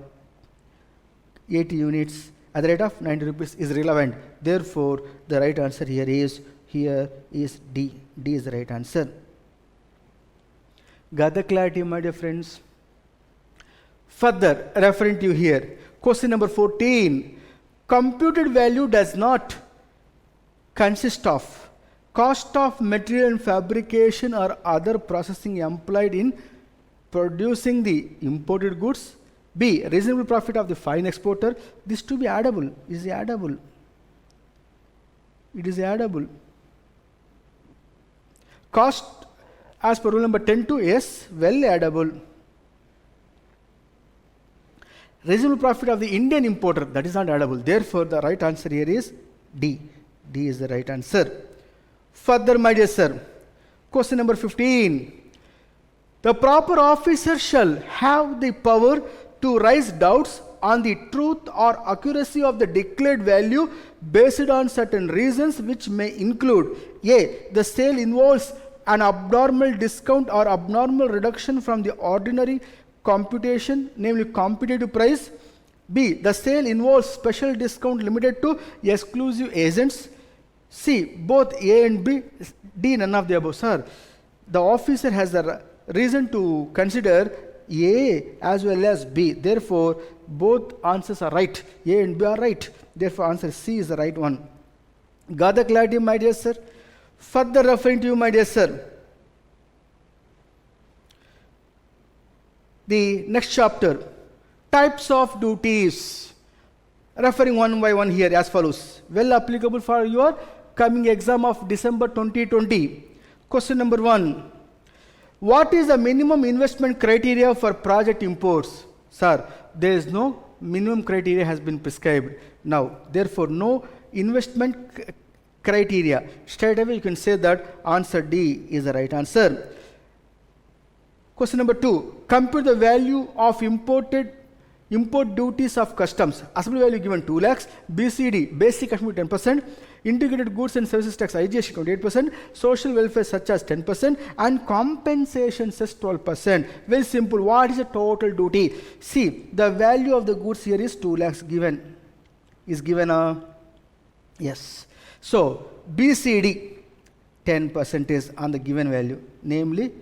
80 units at the rate of 90 rupees is relevant. Therefore, the right answer here is D. D is the right answer. Got the clarity, my dear friends? Further, referring to you here, question number 14. Computed value does not consist of cost of material and fabrication or other processing employed in producing the imported goods. B, reasonable profit of the foreign exporter. This to be addable. Is addable. It is addable. Cost as per rule number 10.2, yes, well addable. Reasonable profit of the Indian importer, that is not addable. Therefore, the right answer here is D. D is the right answer. Further, my dear sir, question number 15. The proper officer shall have the power to raise doubts on the truth or accuracy of the declared value based on certain reasons which may include A. The sale involves an abnormal discount or abnormal reduction from the ordinary computation, namely competitive price. B. The sale involves special discount limited to exclusive agents. C. Both A and B. D. None of the above. Sir, the officer has the reason to consider A as well as B. Therefore, both answers are right. A and B are right. Therefore, answer C is the right one. Got the clarity, my dear sir? Further referring to you, my dear sir. The next chapter, types of duties. Referring one by one here as follows. Well applicable for your coming exam of December 2020. Question number 1. What is the minimum investment criteria for project imports? Sir, there is no minimum criteria has been prescribed. Now, therefore, no investment criteria. Straight away you can say that answer D is the right answer. Question number 2. Compute the value of import duties of customs. Assembly value given 2 lakhs. BCD, basic customs 10%. Integrated goods and services tax IGST 28%. Social welfare such as 10%. And compensation cess 12%. Very simple. What is the total duty? See, the value of the goods here is 2 lakhs given. Is given a yes. So BCD 10% is on the given value, namely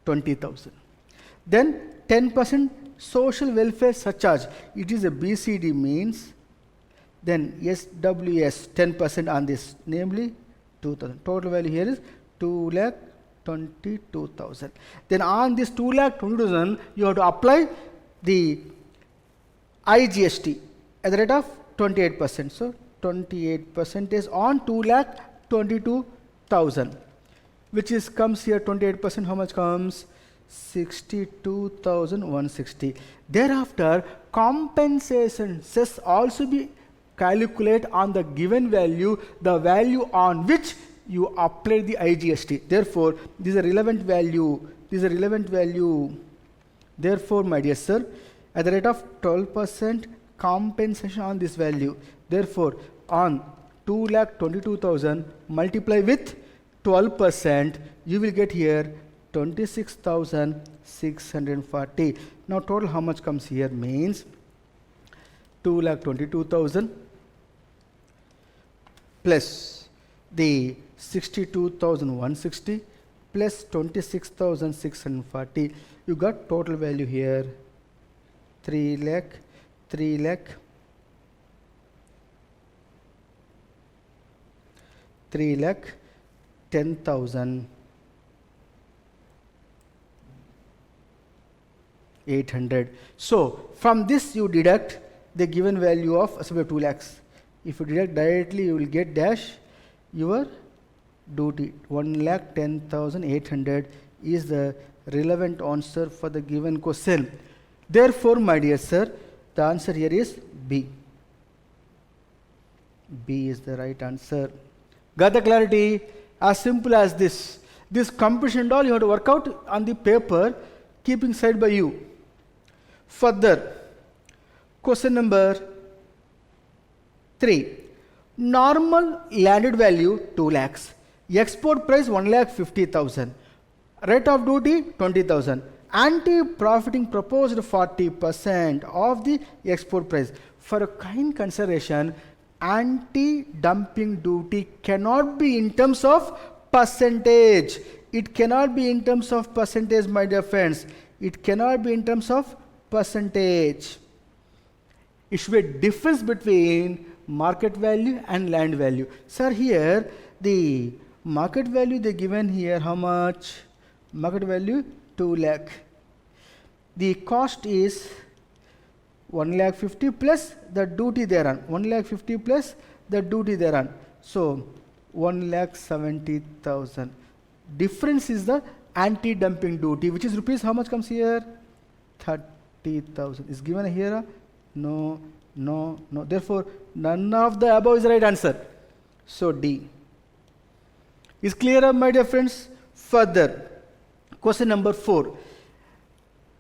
20,000. Then 10% social welfare surcharge. It is a BCD means. Then SWS 10% on this, namely 2,000. Total value here is 2,22,000. Then on this 2,22,000, you have to apply the IGST at the rate of 28%. So 28% is on 2,22,000, which is comes here 28%. How much comes? 62,160. Thereafter, compensation cess also be calculate on the given value, the value on which you apply the IGST. Therefore, this is a relevant value. This is a relevant value. Therefore, my dear sir, at the rate of 12% compensation on this value. Therefore, on 2,22,000 multiply with 12%, you will get here 26,640. Now, total how much comes here means 2,22,000 plus the 62,160 plus 26,640. You got total value here 3 lakh 10,800. So from this you deduct the given value of 2 lakhs. If you deduct directly, you will get dash your duty. 1,10,800 is the relevant answer for the given question. Therefore, my dear sir, the answer here is B. B is the right answer. Got the clarity? As simple as this. This computation and all you have to work out on the paper, keeping side by you. Further, question number 3. Normal landed value 2 lakhs. Export price 1,50,000. Rate of duty 20,000. Anti-profiting proposed 40% of the export price. For a kind consideration, anti-dumping duty cannot be in terms of percentage. It cannot be in terms of percentage, my dear friends. It cannot be in terms of percentage. It should be a difference between market value and land value. Sir, here the market value they given here how much? Market value 2 lakh. The cost is 1,50,000 plus the duty thereon. 1,50,000 plus the duty thereon. So 1,70,000. Difference is the anti-dumping duty, which is rupees. How much comes here? 30,000. Is given here? No. Therefore, none of the above is the right answer. So D. Is clear, my dear friends? Further, question number 4.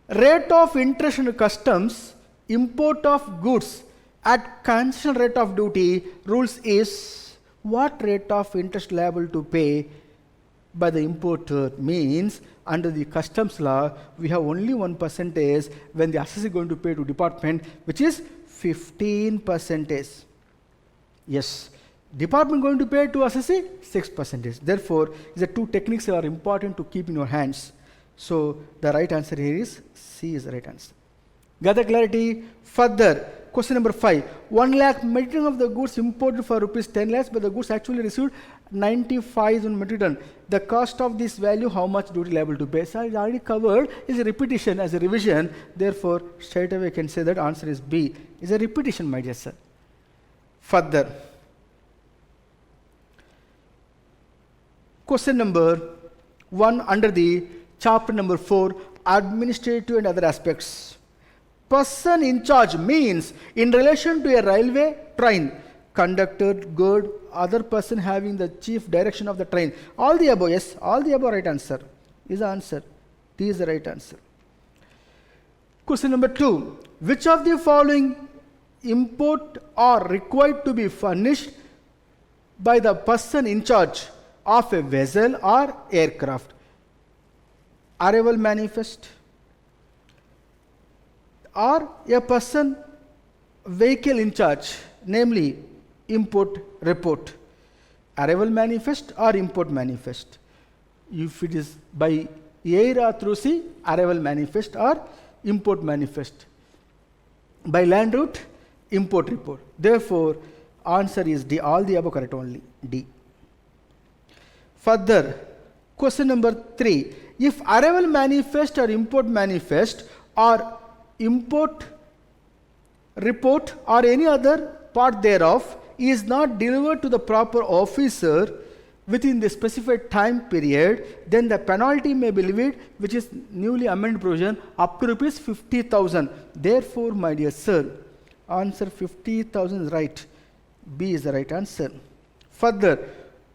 Rate of interest and customs import of goods at concession rate of duty rules is what rate of interest liable to pay by the importer. Means under the customs law we have only 1% when the assessor is going to pay to department, which is 15%. Yes, department going to pay to assessee 6%. Therefore, the two techniques are important to keep in your hands. So the right answer here is C is the right answer. Got the clarity? Further, question number 5. 1 lakh metric ton of the goods imported for rupees 10 lakhs, but the goods actually received 95,000 metric ton. The cost of this value, how much duty liable to pay? So I already covered. Is a repetition as a revision. Therefore, straight away I can say that answer is B. Is a repetition, my dear sir. Further, question number 1 under the chapter number 4, administrative and other aspects. Person in charge means in relation to a railway train, conductor, guard, other person having the chief direction of the train. All the above, yes, all the above right answer is the answer. D is the right answer. Question number 2. Which of the following import are required to be furnished by the person in charge of a vessel or aircraft? Arrival manifest, or a person vehicle in charge, namely import report. Arrival manifest or import manifest. If it is by air or through sea, arrival manifest or import manifest. By land route, import report. Therefore, answer is D. All the above correct only. D. Further, question number 3. If arrival manifest or import manifest or import report or any other part thereof is not delivered to the proper officer within the specified time period, then the penalty may be levied, which is newly amended provision, up to rupees 50,000. Therefore, my dear sir, answer 50,000 is right. B is the right answer. Further,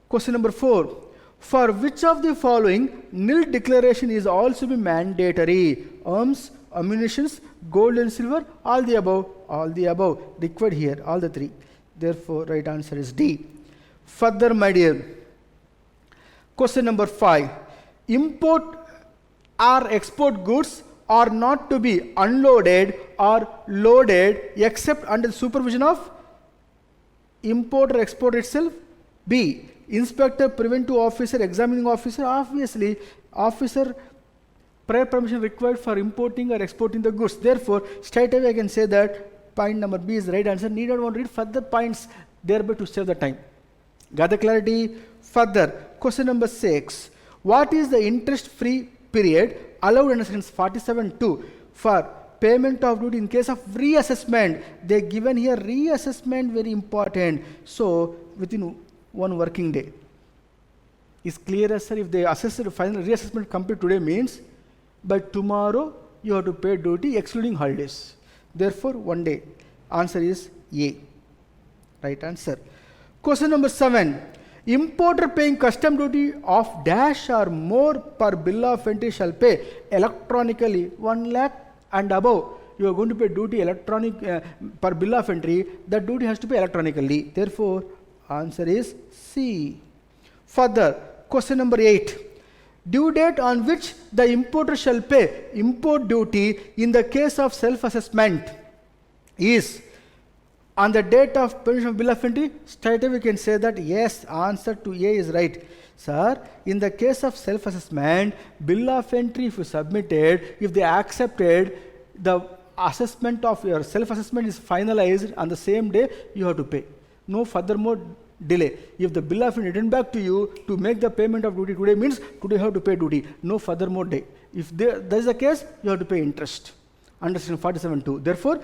question number 4. For which of the following nil declaration is also be mandatory? Arms, ammunitions, gold and silver, all the above required here, all the 3. Therefore, right answer is D. Further, my dear, question number 5. Import or export goods are not to be unloaded or loaded except under the supervision of importer or exporter itself. B. Inspector, preventive officer, examining officer. Obviously, officer prior permission required for importing or exporting the goods. Therefore, straight away I can say that point number B is the right answer. Need not want to read further points thereby to save the time. Got the clarity? Further, question number 6. What is the interest-free period allowed under section 47(2) for payment of duty in case of reassessment? They given here reassessment, very important. So within 1 working day. Is clear as sir? If the assessor final reassessment complete today means by tomorrow you have to pay duty excluding holidays. Therefore, 1 day. Answer is A. Right answer. Question number 7. Importer paying custom duty of dash or more per bill of entry shall pay electronically 1 lakh and above. You are going to pay duty electronic per bill of entry. That duty has to pay electronically. Therefore, answer is C. Further, question number 8. Due date on which the importer shall pay import duty in the case of self-assessment is on the date of permission of bill of entry. Straight away we can say that yes, answer to A is right. Sir, in the case of self-assessment, bill of entry if you submitted, if they accepted, the assessment of your self-assessment is finalized on the same day, you have to pay. No furthermore delay. If the bill of entry returned back to you to make the payment of duty today means today you have to pay duty. No furthermore day. If that is the case, you have to pay interest under section 47(2). Therefore,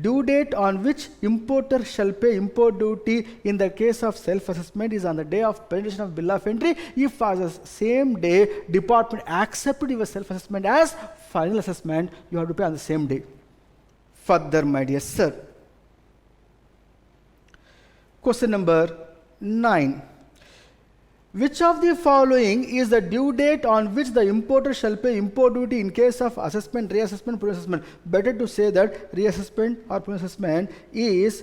due date on which importer shall pay import duty in the case of self-assessment is on the day of presentation of bill of entry. If as the same day department accepted your self-assessment as final assessment, you have to pay on the same day. Further, my dear sir. Question number 9. Which of the following is the due date on which the importer shall pay import duty in case of assessment, reassessment, pre-assessment? Better to say that reassessment or pre-assessment is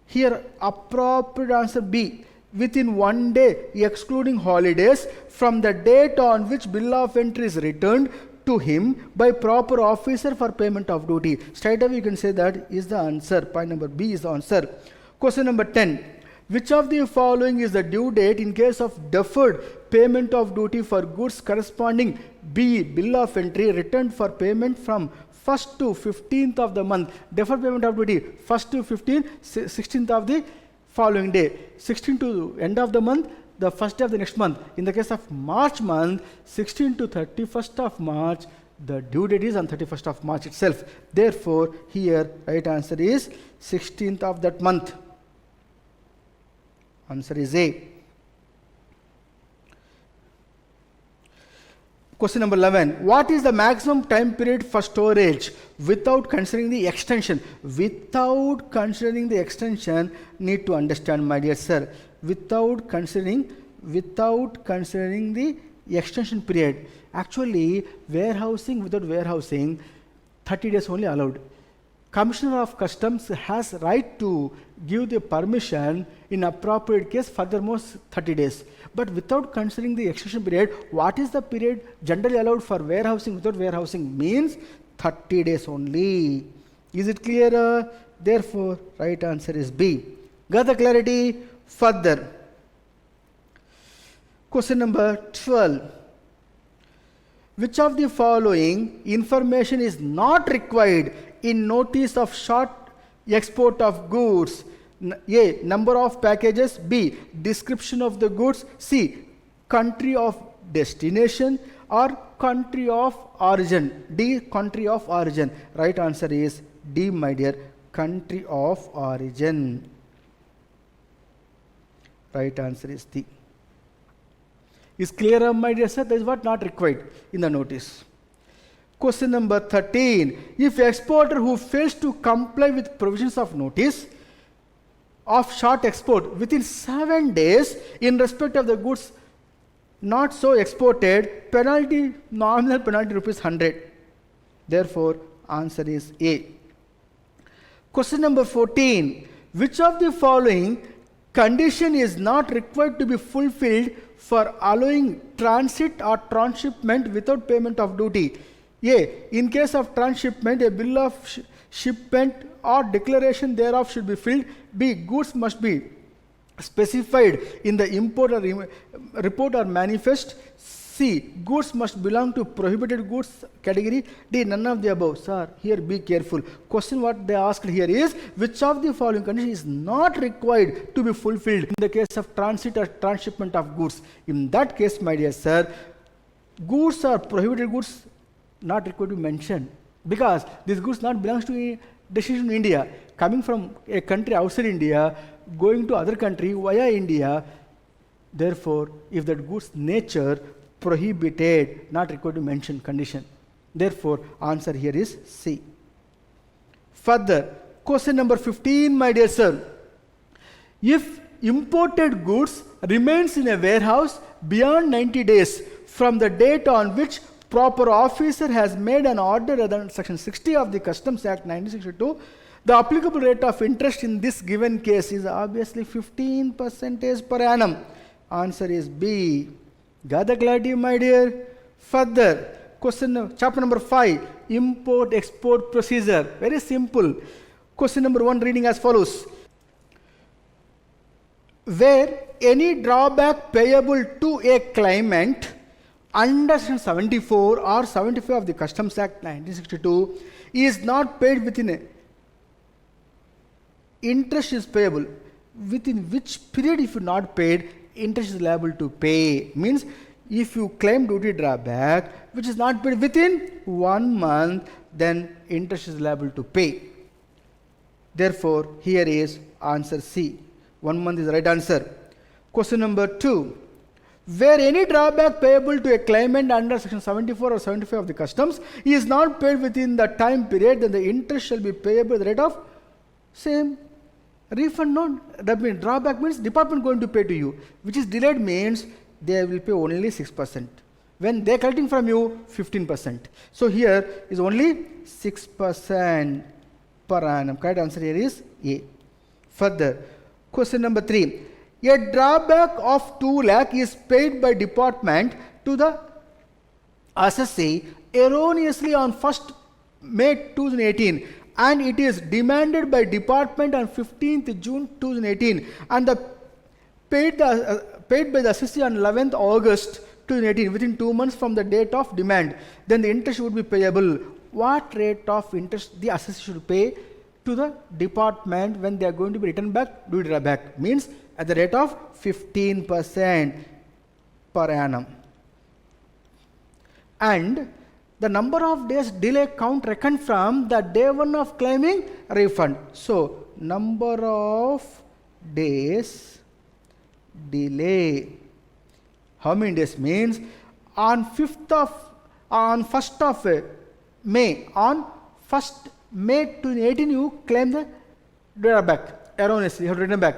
here. Appropriate answer B. Within 1 day, excluding holidays, from the date on which bill of entry is returned to him by proper officer for payment of duty. Straight away you can say that is the answer. Point number B is the answer. Question number 10. Which of the following is the due date in case of deferred payment of duty for goods corresponding B. Bill of entry returned for payment from 1st to 15th of the month. Deferred payment of duty 1st to 15th, 16th of the following day. 16th to end of the month, the first day of the next month. In the case of March month, 16th to 31st of March, the due date is on 31st of March itself. Therefore, here right answer is 16th of that month. Answer is A. Question number 11. What is the maximum time period for storage without considering the extension? Without considering the extension, need to understand, my dear sir. Without considering the extension period. Actually, warehousing without warehousing, 30 days only allowed. Commissioner of Customs has right to give the permission in appropriate case furthermore 30 days. But without considering the extension period, what is the period generally allowed for warehousing without warehousing? Means 30 days only. Is it clear? Therefore, right answer is B. Got the clarity? Further. Question number 12. Which of the following information is not required in notice of short export of goods? A. Number of packages. B. Description of the goods. C. Country of destination or country of origin. D. Country of origin. Right answer is D, my dear. Country of origin. Right answer is D. Is clear, my dear sir? That is what not required in the notice. Question number 13. If exporter who fails to comply with provisions of notice of short export within 7 days in respect of the goods not so exported, penalty, nominal penalty rupees 100. Therefore, answer is A. Question number 14. Which of the following condition is not required to be fulfilled for allowing transit or transshipment without payment of duty? A. In case of transshipment, a bill of shipment or declaration thereof should be filled. B. Goods must be specified in the import or report or manifest. C. Goods must belong to prohibited goods category. D. None of the above. Sir, here be careful. Question what they asked here is, which of the following condition is not required to be fulfilled in the case of transit or transshipment of goods? In that case, my dear sir, goods or prohibited goods not required to mention, because these goods not belongs to destination in India, coming from a country outside India, going to other country via India. Therefore, if that goods nature prohibited, not required to mention condition. Therefore, answer here is C. Further, question number 15, my dear sir. If imported goods remains in a warehouse beyond 90 days from the date on which proper officer has made an order under Section 60 of the Customs Act 1962, the applicable rate of interest in this given case is obviously 15% per annum. Answer is B. Got the clarity, my dear? Further, chapter number 5, import-export procedure. Very simple. Question number 1 reading as follows. Where any drawback payable to a claimant under Section 74 or 75 of the Customs Act 1962 is not paid within a interest is payable. Within which period if you not paid, interest is liable to pay? Means if you claim duty drawback which is not paid within 1 month, then interest is liable to pay. Therefore, here is answer C. 1 month is the right answer. Question number 2. Where any drawback payable to a claimant under Section 74 or 75 of the Customs is not paid within the time period, then the interest shall be payable at the rate of same Refund, no, that means drawback means department going to pay to you, which is delayed means they will pay only 6%. When they are collecting from you 15%. So here is only 6% per annum. Correct answer here is A. Further, question number 3. A drawback of 2 lakh is paid by department to the assessee erroneously on 1st May 2018, and it is demanded by department on 15th June 2018, and the paid by the assessee on 11th August 2018 within 2 months from the date of demand. Then the interest would be payable. What rate of interest the assessee should pay to the department when they are going to be returned back, duty drawback? Means at the rate of 15% per annum. And the number of days delay count reckoned from the day 1 of claiming refund. So number of days delay. How many days? Means on 1st of May, on 1st May 2018 you claim the drawback erroneously, you have written back.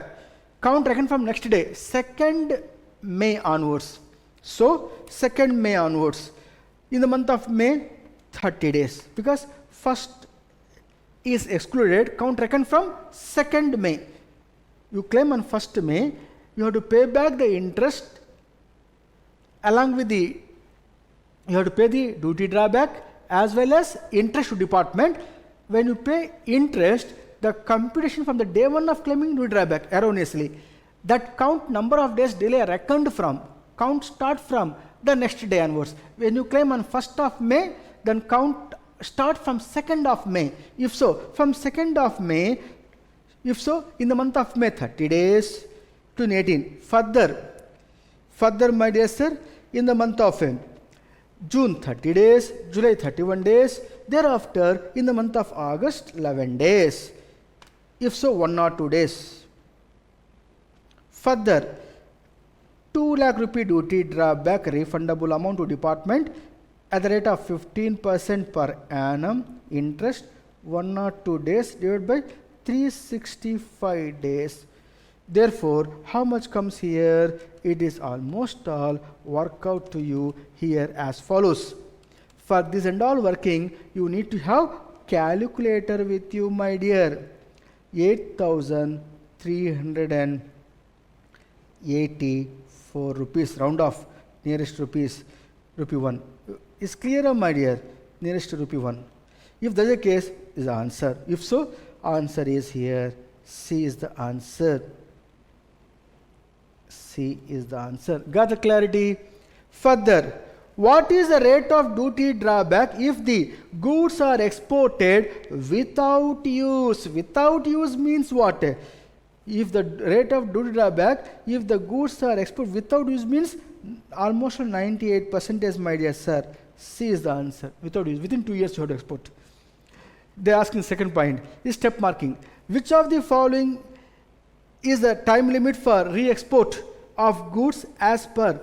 Count reckoned from next day, 2nd May onwards. So 2nd May onwards. In the month of May, 30 days. Because 1st is excluded, count reckoned from 2nd May. You claim on 1st May, you have to pay back the interest along with the, you have to pay the duty drawback as well as interest to department. When you pay interest, the computation from the day 1 of claiming duty drawback erroneously, that count number of days delay reckoned from, count start from the next day onwards. When you claim on 1st of May, then count start from 2nd of May. If so, from 2nd of May, if so, in the month of May, 30 days to 18. Further, my dear sir, in the month of June, 30 days, July, 31 days, thereafter, in the month of August, 11 days. If so, 1 or 2 days. Further, 2 lakh rupee duty drawback refundable amount to department at the rate of 15% per annum interest, 1 or 2 days divided by 365 days. Therefore, how much comes here? It is almost all work out to you here as follows. For this and all working, you need to have calculator with you, my dear. 8,384 rupees, round off, nearest rupees, rupee 1. Is clear, my dear? Nearest to rupee 1. If that is the case, is the answer. If so, answer is here. C is the answer. C is the answer. Got the clarity? Further, what is the rate of duty drawback if the goods are exported without use? Without use means what? If the rate of duty drawback, if the goods are exported without use means almost 98%, my dear sir. C is the answer. Without use, within 2 years you have to export. They are asking second point is step marking. Which of the following is the time limit for re-export of goods as per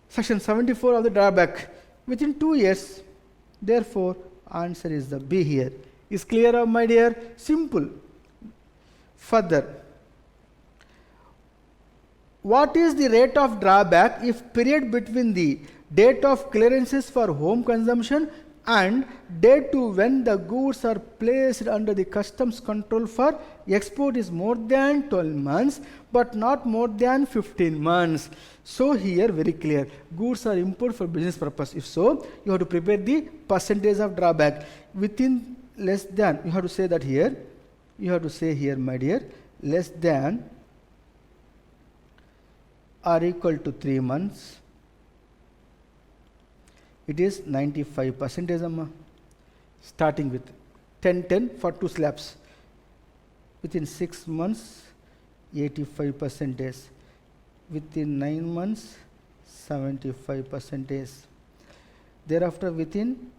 section 74 of the drawback? Within 2 years. Therefore, answer is the B here. Is clear, my dear? Simple. Further, what is the rate of drawback if period between the date of clearances for home consumption and date to when the goods are placed under the customs control for export is more than 12 months but not more than 15 months. So here very clear, goods are imported for business purpose. If so, you have to prepare the percentage of drawback. Within less than, you have to say that here, you have to say here, my dear, less than or equal to 3 months. It is 95%, starting with 10 for 2 slabs. Within 6 months, 85%. Within 9 months, 75%. Thereafter, within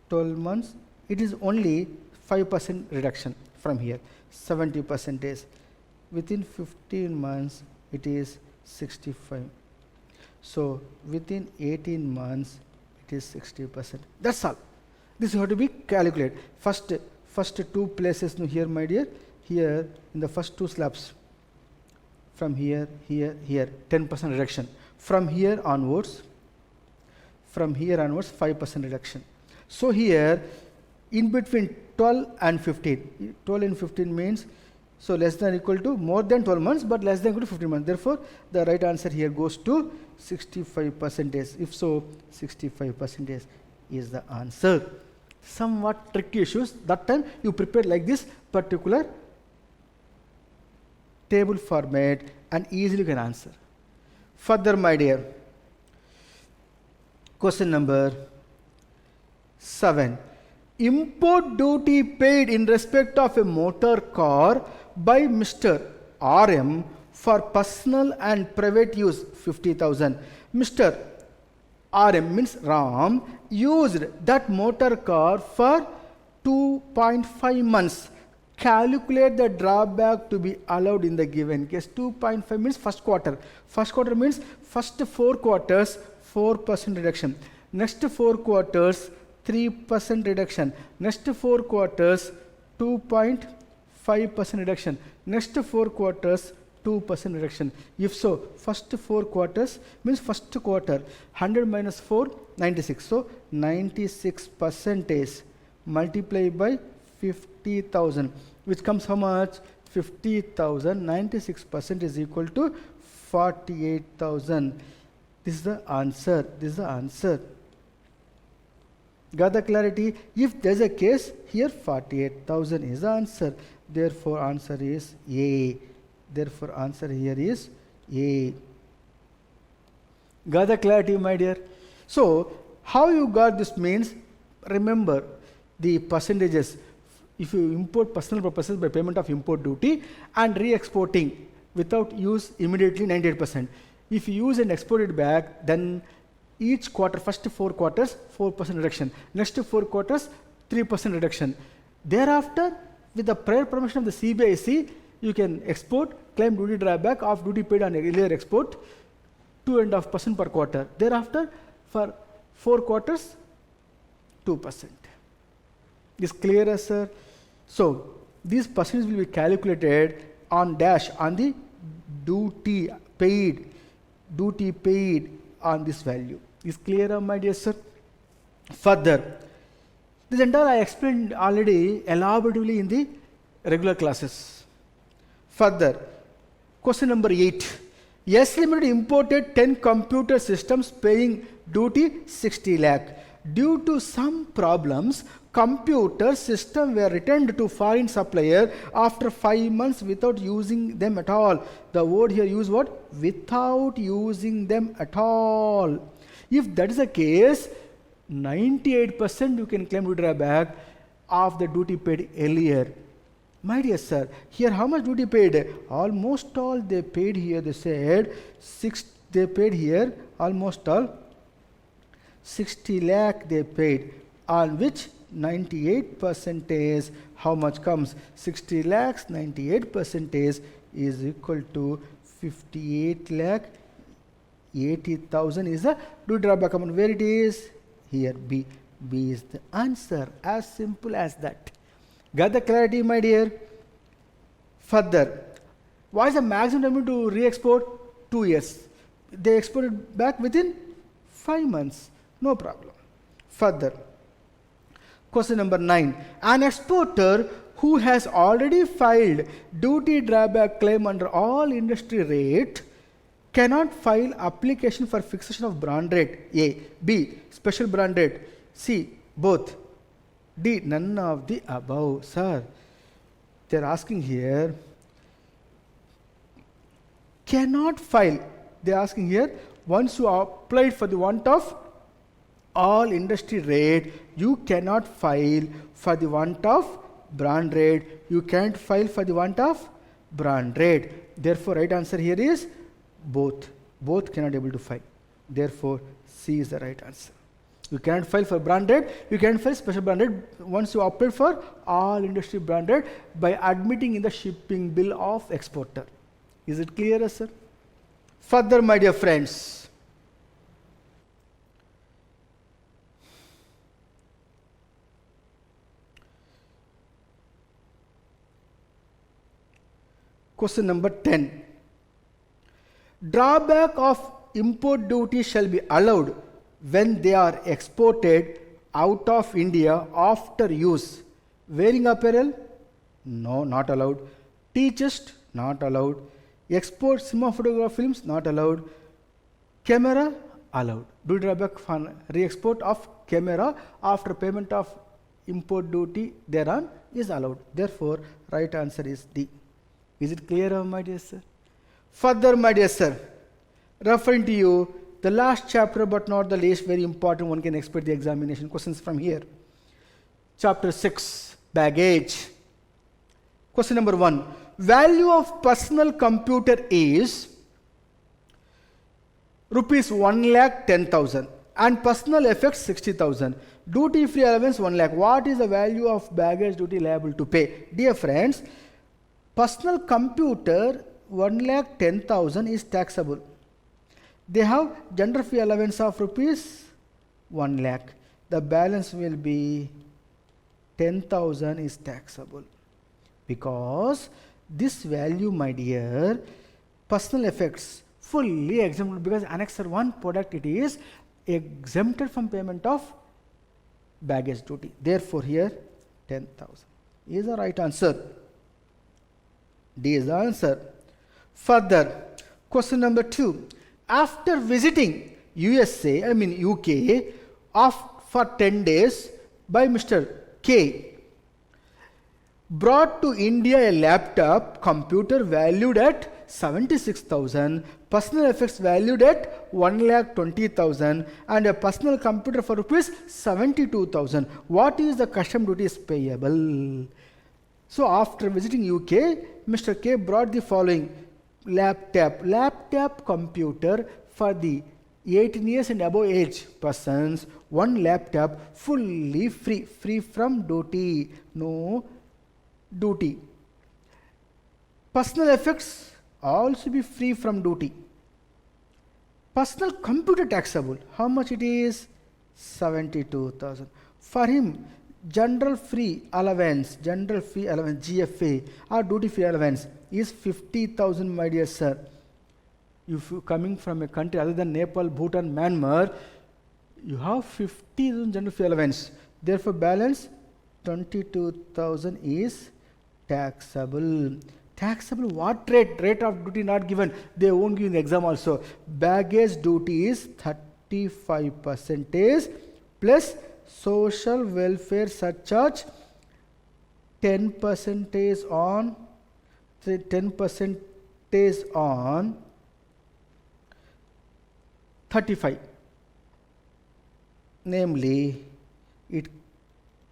12 months, it is only 5% reduction from here, 70%. Within 15 months, it is 65. So within 18 months, it is 60%. That's all. This you have to be calculated. First 2 places here, my dear. here in the first two slabs, from here, here, here, 10% reduction. From here onwards, 5% reduction. So here, in between 12 and 15, 12 and 15 means, so less than or equal to more than 12 months, but less than or equal to 15 months. Therefore, the right answer here goes to 65%. If so, 65% is the answer. Somewhat tricky issues. That time you prepare like this particular table format and easily can answer. Further, my dear, question number 7. Import duty paid in respect of a motor car by Mr. RM for personal and private use 50,000. Mr. RM means Ram used that motor car for 2.5 months. Calculate the drawback to be allowed in the given case. 2.5 means first quarter. First quarter means first 4 quarters 4% reduction. Next 4 quarters 3% reduction. Next 4 quarters 2.5% reduction. Next 4 quarters 2% reduction. If so, first 4 quarters means first quarter 100 minus 4 96. So 96% multiplied by 50,000, which comes how much? 50,000. 96% is equal to 48,000. This is the answer. This is the answer. Got the clarity? If there is a case, here 48,000 is the answer. Therefore, answer is A. Therefore, answer here is A. Got the clarity, my dear? So, how you got this means, remember the percentages. If you import personal purposes by payment of import duty and re-exporting without use immediately 98%. If you use and export it back, then each quarter, first 4 quarters, 4% reduction. Next 4 quarters, 3% reduction. Thereafter, with the prior permission of the CBIC, you can export, claim duty drawback of duty paid on earlier export, 2.5% per quarter. Thereafter, for 4 quarters, 2%. Is clear, sir? So, these percentages will be calculated on dash, on the duty paid on this value. Is clear, my dear sir? Further, this entire I explained already elaborately in the regular classes. Further, question number 8. S Limited imported 10 computer systems paying duty 60 lakh. Due to some problems, computer systems were returned to foreign supplier after 5 months without using them at all. The word here use what? Without using them at all. If that is the case, 98% you can claim duty drawback of the duty paid earlier. My dear sir, here how much duty paid? Almost all they paid here. They said they paid here almost all 60 lakh they paid, on which 98% is how much comes? 60 lakhs, 98% is equal to 58 lakh 80,000 is the duty drawback amount. Where it is? Here B. B is the answer. As simple as that. Got the clarity, my dear? Further, what is the maximum time to re-export? 2 years. They exported back within 5 months. No problem. Further, question number 9. An exporter who has already filed duty drawback claim under all industry rate cannot file application for fixation of brand rate. A. B. Special brand rate. C. Both. D. None of the above. Sir, they are asking here, cannot file. They are asking here, once you applied for the want of all industry rate, you cannot file for the want of brand rate. You can't file for the want of brand rate. Therefore, right answer here is both. Both cannot able to file. Therefore, C is the right answer. You cannot file for brand rate. You can file special brand rate once you opt for all industry brand rate by admitting in the shipping bill of exporter. Is it clear, sir? Further, my dear friends, Question number 10. Drawback of import duty shall be allowed when they are exported out of India after use. Wearing apparel? No, not allowed. T-chest? Not allowed. Export cinema photograph films? Not allowed. Camera? Allowed. Duty drawback for re-export of camera after payment of import duty thereon is allowed. Therefore, right answer is D. Is it clear, my dear sir? Further, my dear sir, referring to you, the last chapter but not the least very important, one can expect the examination questions from here. Chapter 6, baggage. Question number 1. Value of personal computer is rupees 1,10,000 and personal effects 60,000. Duty free allowance 1 lakh. What is the value of baggage duty liable to pay? Dear friends, personal computer 1,10,000 is taxable. They have general fee allowance of rupees 1 lakh. The balance will be 10,000 is taxable. Because this value, my dear, personal effects fully exempted, because Annexure 1 product it is exempted from payment of baggage duty. Therefore, here 10,000 is the right answer. D is the answer. Further, question number 2. After visiting UK for 10 days by Mr. K, brought to India a laptop computer valued at 76,000, personal effects valued at 1,20,000 and a personal computer for rupees 72,000. What is the custom duties payable? So after visiting UK, Mr. K brought the following laptop computer for the 18 years and above age persons, one laptop fully free from duty, no duty. Personal effects also be free from duty. Personal computer taxable, how much it is? 72,000. For him, general fee allowance, GFA or duty free allowance is 50,000, my dear sir. If you coming from a country other than Nepal, Bhutan, Myanmar, you have 50,000 general fee allowance. Therefore, balance 22,000 is taxable. Taxable what rate? Rate of duty not given. They won't give in the exam also. Baggage duty is 35% plus social welfare surcharge 10% on 35. Namely, it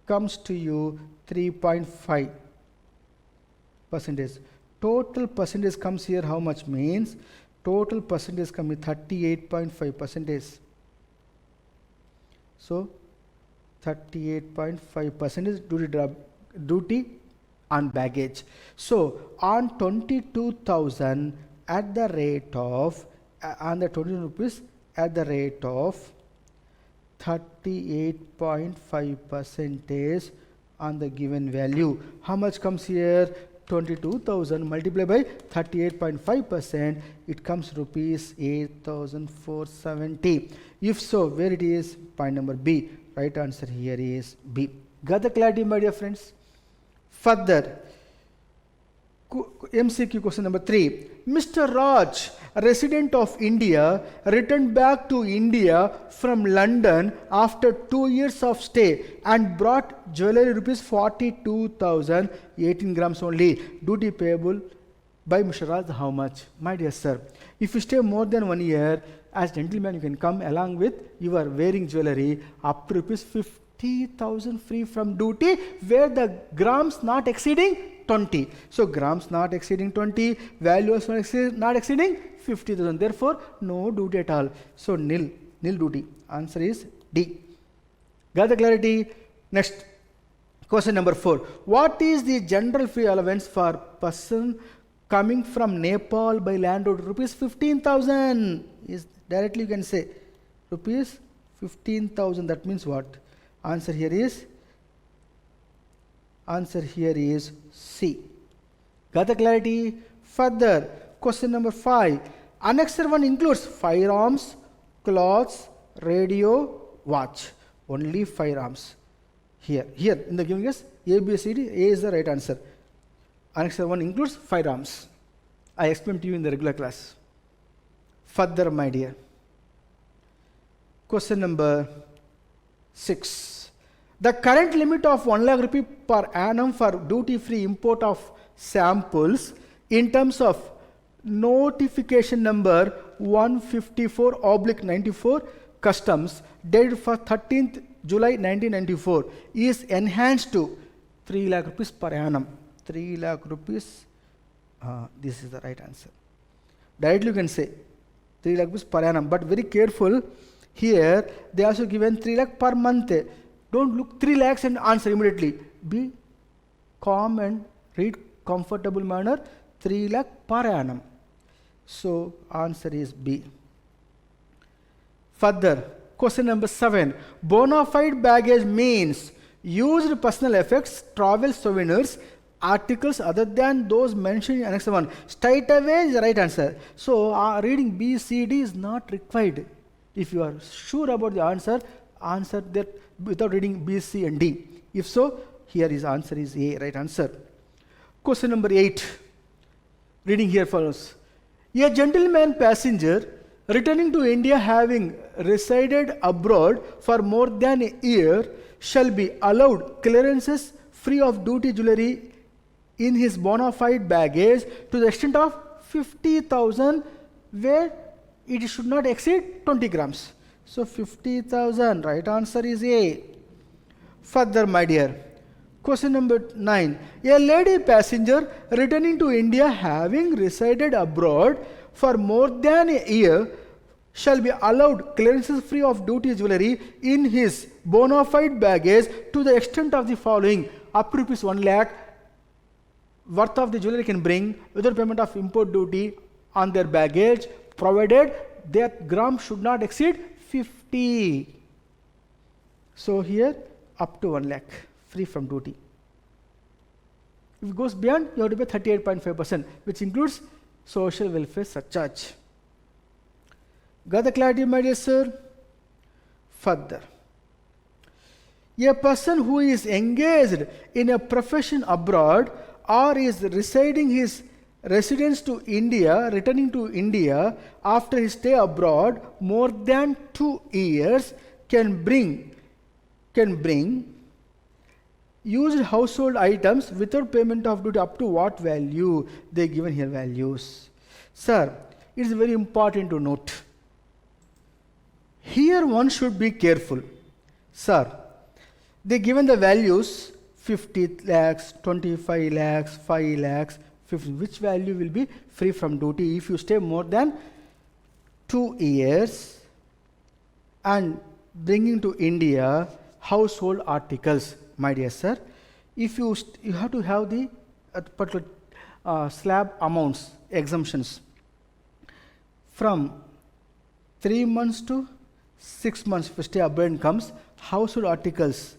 comes to you 3.5%. Total percentage comes here how much? Means total percentage comes 38.5%. So 38.5% duty on baggage. So on 22,000 at the rate of on the 20 rupees at the rate of 38.5% on the given value. How much comes here? 22,000 multiplied by 38.5%, it comes rupees 8,470. If so, where it is? Point number B. Right answer here is B. Got the clarity, my dear friends? Further, MCQ question number 3. Mr. Raj, a resident of India, returned back to India from London after 2 years of stay and brought jewelry rupees 42,000, 18 grams only. Duty payable by Mr. Raj how much? My dear sir, if you stay more than 1 year, as gentleman you can come along with your wearing jewelry up to rupees 50,000 free from duty, where the grams not exceeding 20. So grams not exceeding 20, value also not exceeding 50,000. Therefore, no duty at all. So nil duty. Answer is D. Got the clarity? Next, question number 4. What is the general free allowance for person coming from Nepal by land road? Rupees 15,000 is directly you can say rupees 15,000. That means what? Answer here is C. Got the clarity? Further, question number 5. Annexure 1 includes firearms, clothes, radio, watch. Only firearms. Here in the given case, A, B, C, D, A is the right answer. Annexure 1 includes firearms. I explained to you in the regular class. Further, my dear. Question number 6. The current limit of 1 lakh rupee per annum for duty-free import of samples in terms of notification number 154/94 customs dated for 13th July 1994 is enhanced to 3 lakh rupees per annum. 3 lakh rupees, this is the right answer. Directly you can say 3 lakh rupees per annum, but very careful. Here they also given 3 lakh per month. Don't look 3 lakhs and answer immediately. Be calm and read comfortable manner. 3 lakh per annum. So answer is B. Further, question number 7. Bona fide baggage means used personal effects, travel souvenirs, articles other than those mentioned in Annex 1. Straight away is the right answer. So reading B, C, D is not required. If you are sure about the answer, answer that without reading B, C and D. If so, here his answer is A, right answer. Question number 8. Reading here follows. A gentleman passenger returning to India having resided abroad for more than a year shall be allowed clearances free of duty jewelry in his bona fide baggage to the extent of 50,000, where it should not exceed 20 grams. So 50,000, right answer is A. Further, my dear. Question number 9. A lady passenger returning to India having resided abroad for more than a year shall be allowed clearances free of duty jewelry in his bona fide baggage to the extent of the following: up to rupees 1 lakh worth of the jewelry can bring without payment of import duty on their baggage, provided their gram should not exceed 50. So here up to 1 lakh free from duty. If it goes beyond, you have to pay 38.5%, which includes social welfare surcharge. Got the clarity, my dear sir? Further, a person who is engaged in a profession abroad or is residing his residence to India, returning to India after his stay abroad more than 2 years can bring used household items without payment of duty up to what value? They given here values. Sir, it is very important to note. Here one should be careful. Sir, they given the values 50 lakhs, 25 lakhs, 5 lakhs, 50. Which value will be free from duty if you stay more than 2 years and bringing to India household articles? My dear sir, if you have to have the particular slab amounts, exemptions from 3 months to 6 months. If you stay abroad and comes, household articles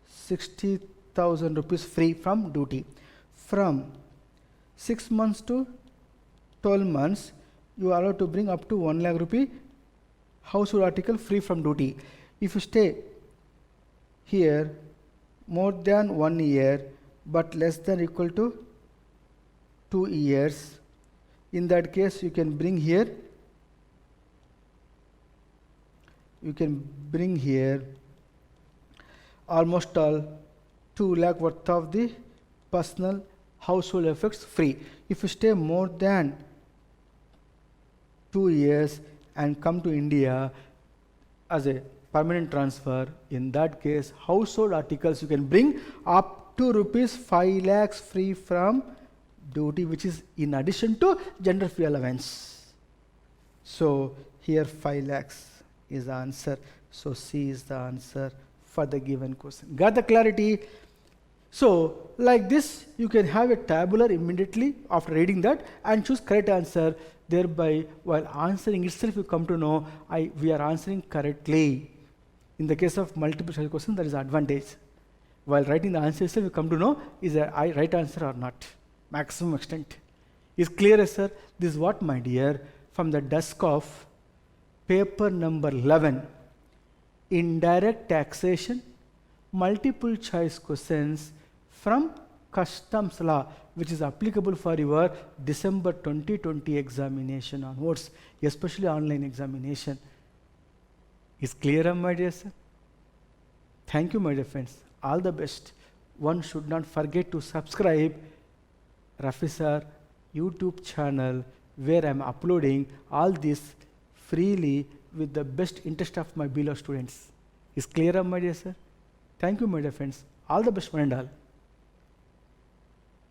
60,000 rupees free from duty. From 6 months to 12 months, you are allowed to bring up to 1 lakh rupee household article free from duty. If you stay here more than 1 year but less than or equal to 2 years, in that case you can bring here almost all 2 lakh worth of the personal household effects free. If you stay more than 2 years and come to India as a permanent transfer, in that case household articles you can bring up to rupees 5 lakhs free from duty, which is in addition to gender free allowance. So here 5 lakhs is the answer. So C is the answer for the given question. Got the clarity? So like this you can have a tabular immediately after reading that and choose correct answer. Thereby while answering itself you come to know we are answering correctly. In the case of multiple choice question, there is advantage. While writing the answer itself you come to know is a right answer or not, maximum extent. Is clear, sir? This is what, my dear, from the desk of paper number 11, indirect taxation, multiple choice questions from customs law, which is applicable for your December 2020 examination onwards, especially online examination. Is clear, my dear sir? Thank you, my dear friends. All the best. One should not forget to subscribe Rafi sir YouTube channel, where I am uploading all this freely with the best interest of my beloved students. Is clear, my dear sir? Thank you, my dear friends. All the best, one and all.